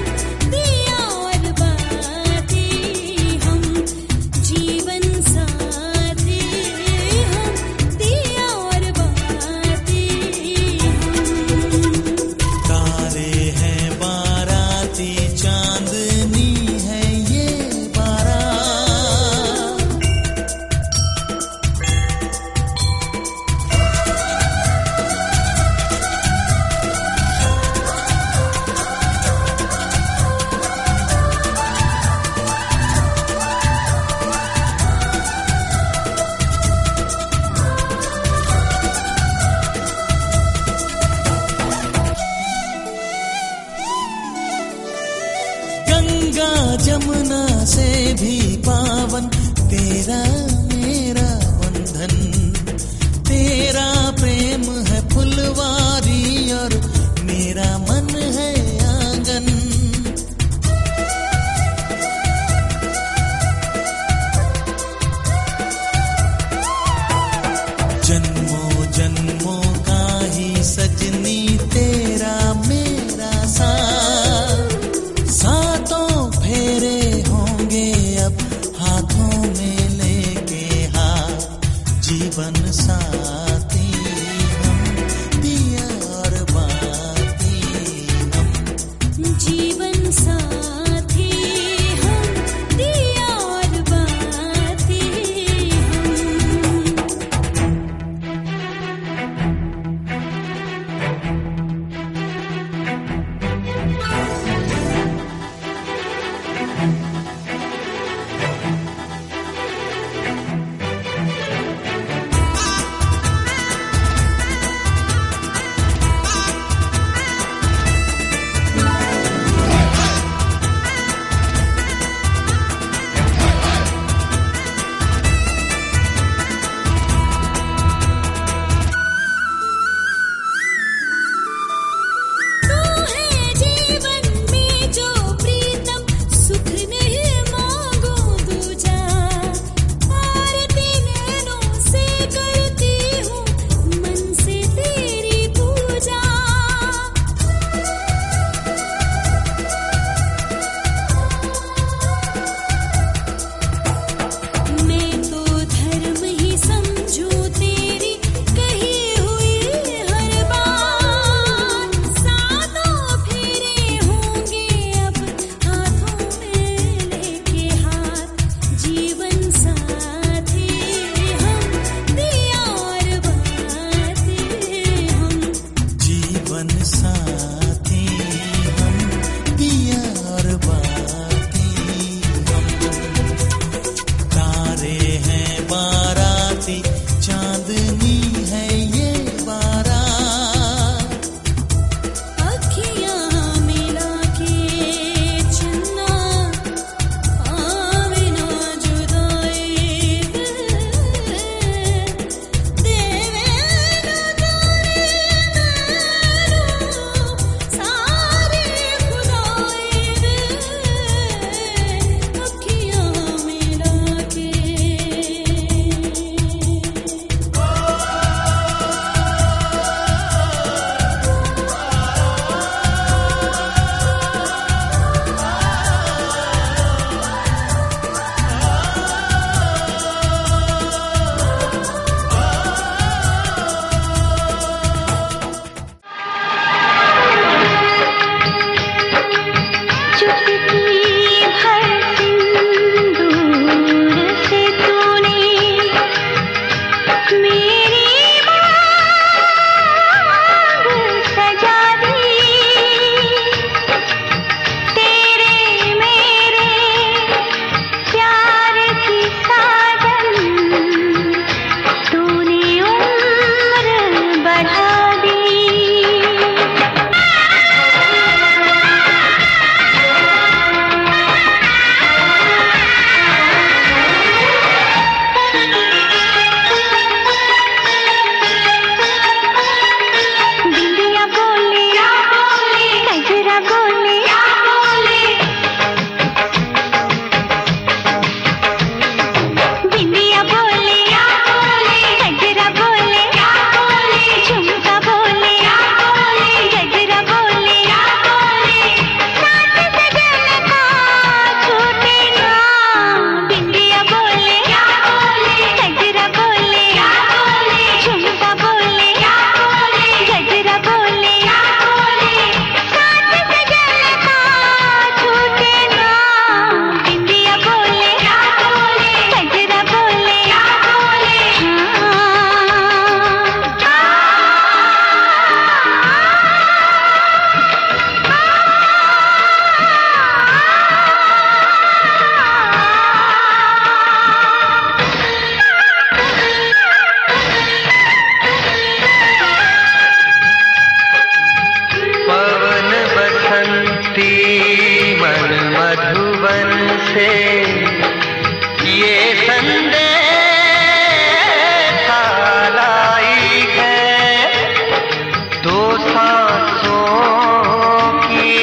दिया और बाती हम, जीवन साथी हम दिया और बाती हम। तारे हैं बाराती चांदनी है ये बारात, गंगा जमुना से भी पावन तेरा मेरा बंधन, तेरा प्रेम है फुलवारी और मेरा मन है आंगन। जन्मों जन्मों का ही सजनी तेरा मेरा साथ, सातों फेरे होंगे अब हाथों में लेके हाथ, जीवन साथी हम दिया और बाती हम, जीवन साथी हम दिया और बाती हम। से ये संदेश लाई है, दो सांसों की,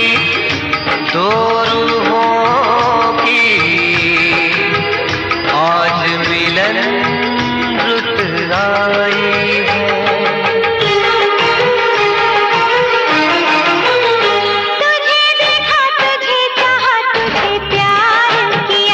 दो रूहों की आज मिलन रुत आई है। तुझे देखा, तुझे चाहा, तुझे प्यार किया,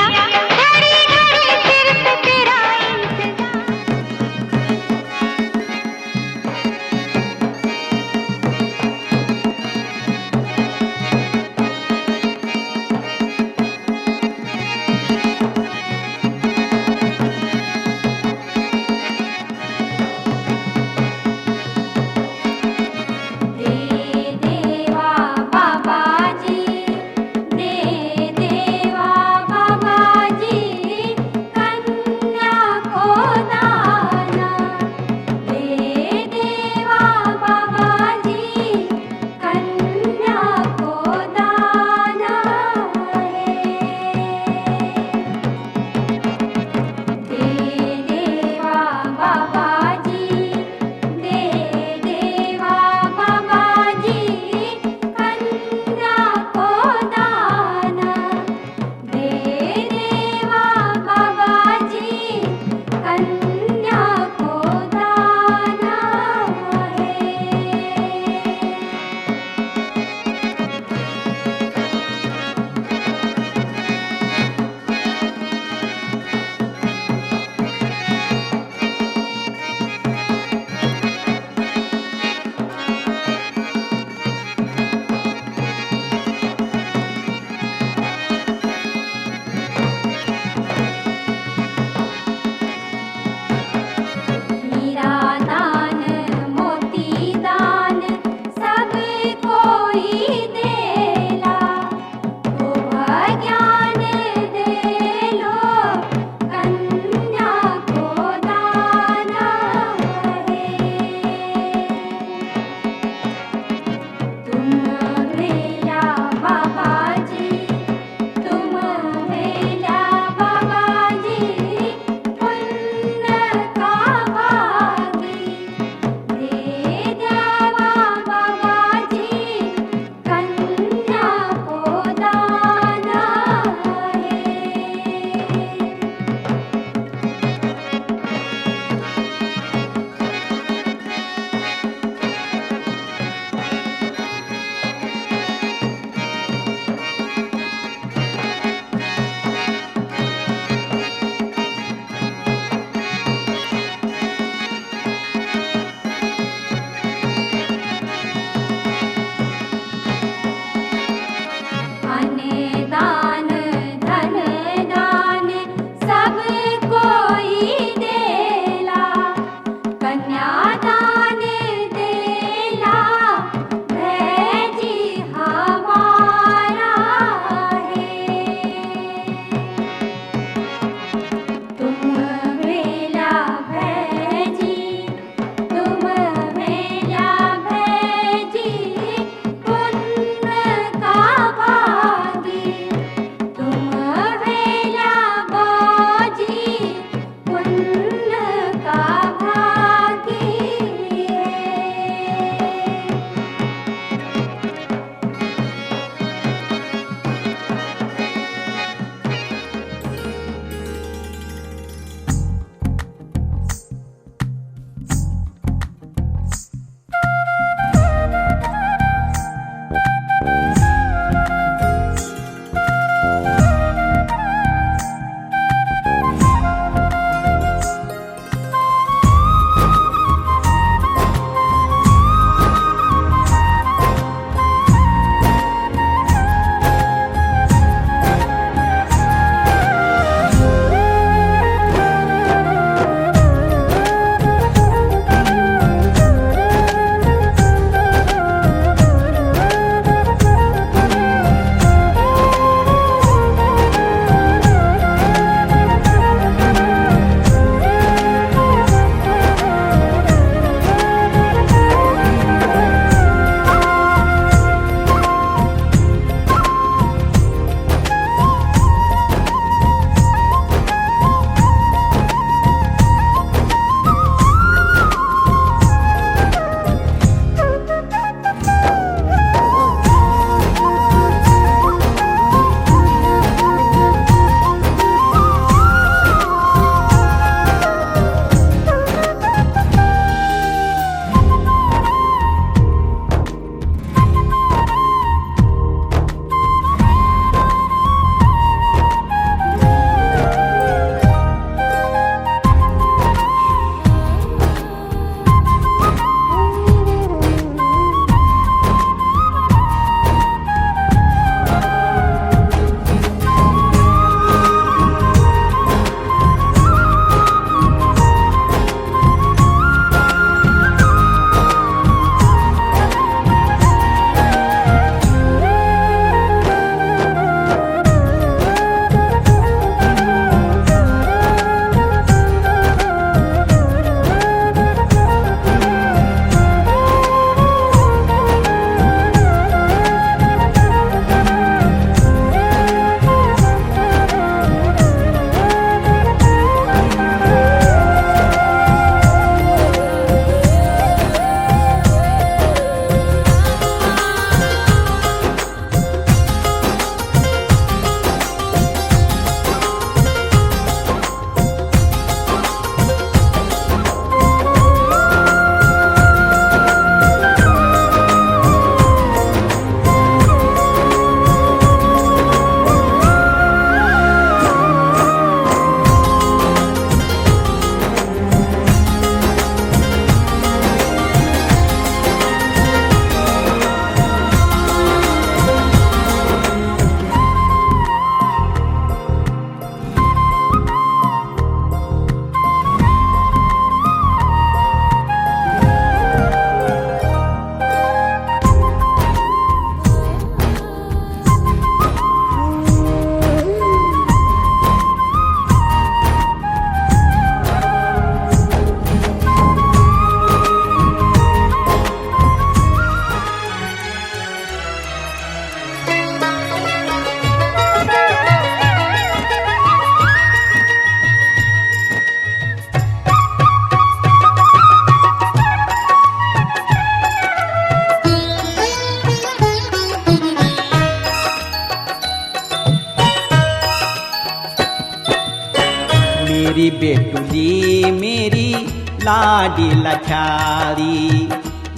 लाडी लख्यारी,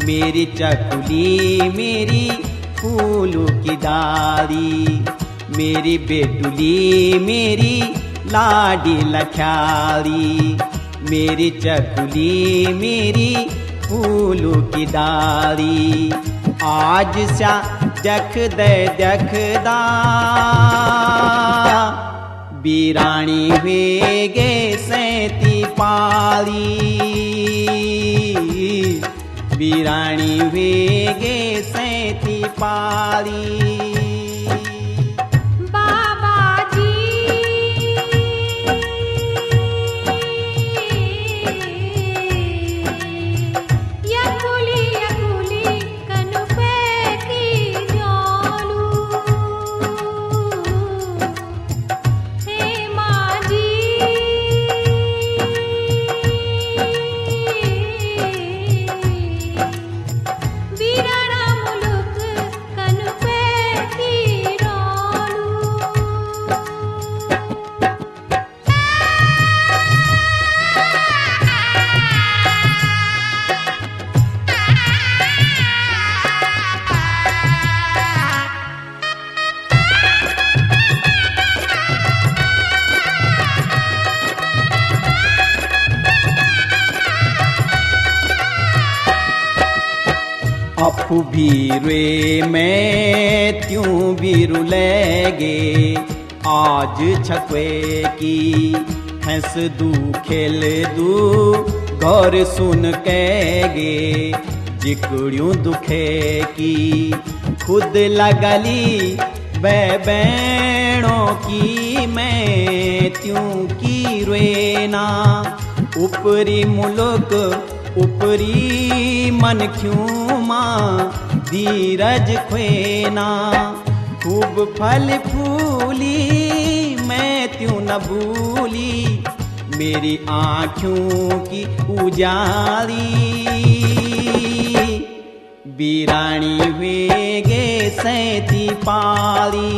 मेरी चकुली मेरी फूलों की डाली, मेरी बेटुली मेरी लाडी लख्यारी, मेरी चकुली मेरी फूलों की डाली। आज सा देख दा बीरानी वेगे सैती पाली, बीरानी वेगे सैती पाली। अफू बीरे में त्यों बीरु लेगे, आज छकवे की हंस दू खेल दू गौर सुन कहेगे, जिकड़ियों दुखे की खुद लगली बैणों की, मैं त्यों की रोना ऊपरी मुल्क ऊपरी मन क्यों माँ धीरज ख्वेना, खूब फल फूली मैं त्यों न भूली, मेरी आँखों की उजाली। बीरानी वेगे सैती पाली,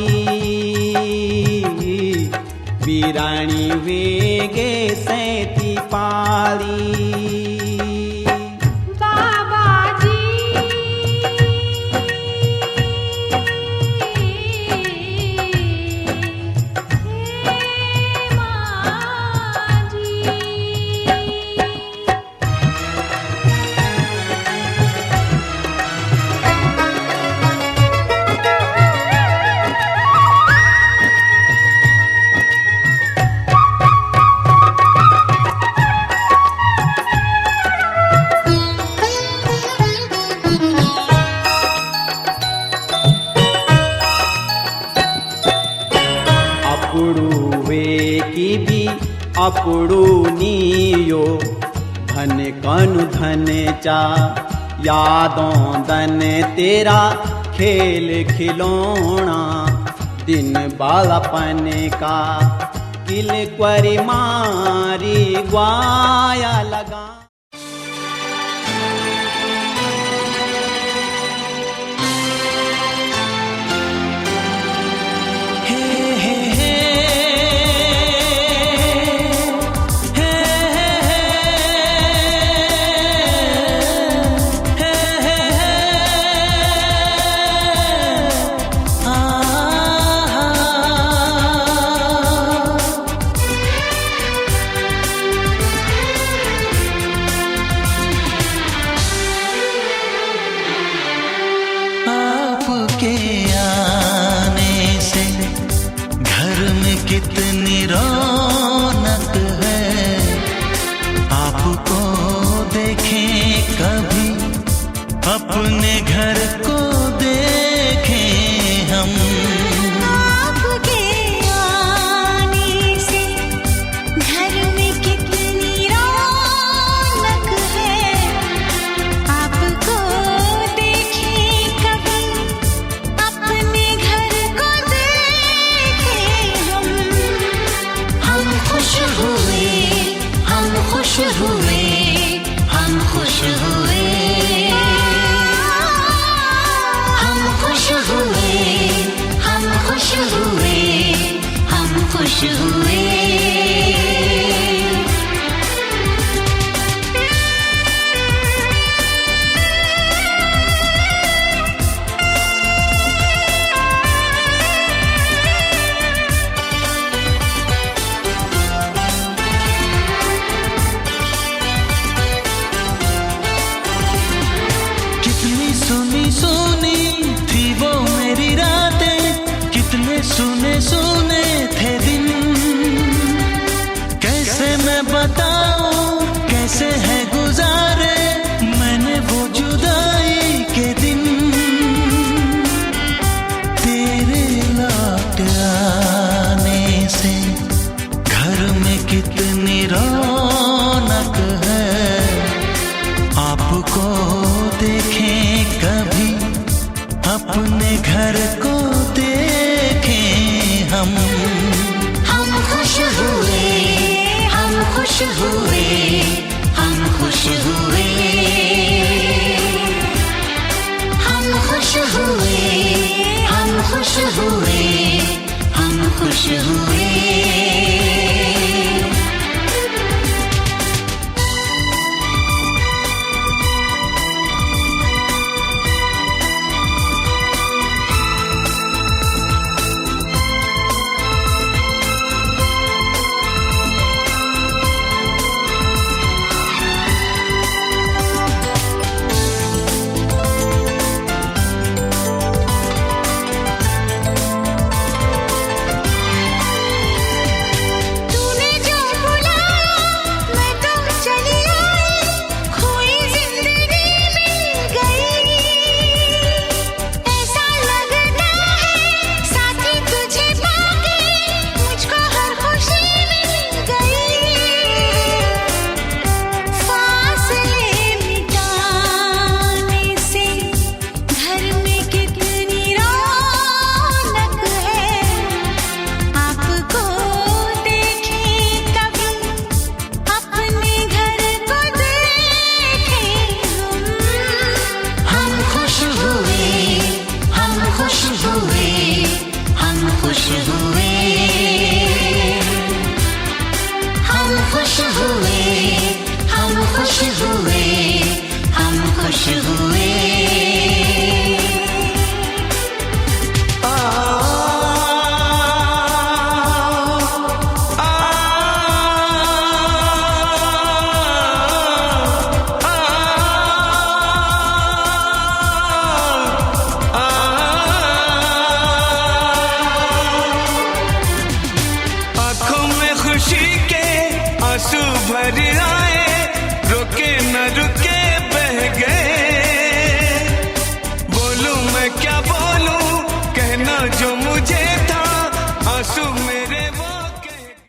बीरानी वेगे सैती पाली। अपुड़ू नीयो धन कनु धन चा, यादों धन तेरा खेल खिलौना, दिन बालापन का किल क्वरी मारी ग्वाया लगा। कितनी रौनक है, आपको देखें कभी अपने घर को देखें हम। आपके आने से घर में कितनी रौनक है, आपको देखें कभी अपने घर को देखें हम। हम खुश हुए, हम खुश हुए, हम खुश हुए, हम सुनी सुनी थी वो मेरी रातें, कितने सुने सुने थे दिन। कैसे मैं बताऊं कैसे है गुजारे मैंने वो जुदाई के दिन। तेरे लौट आने से घर में कितनी रौनक है, आपको देखें कभी अपने घर को देखें हम खुश हुए, हम खुश हुए, हम खुश हुए, हम खुश हुए, हम खुश हुए, हम खुश हुए।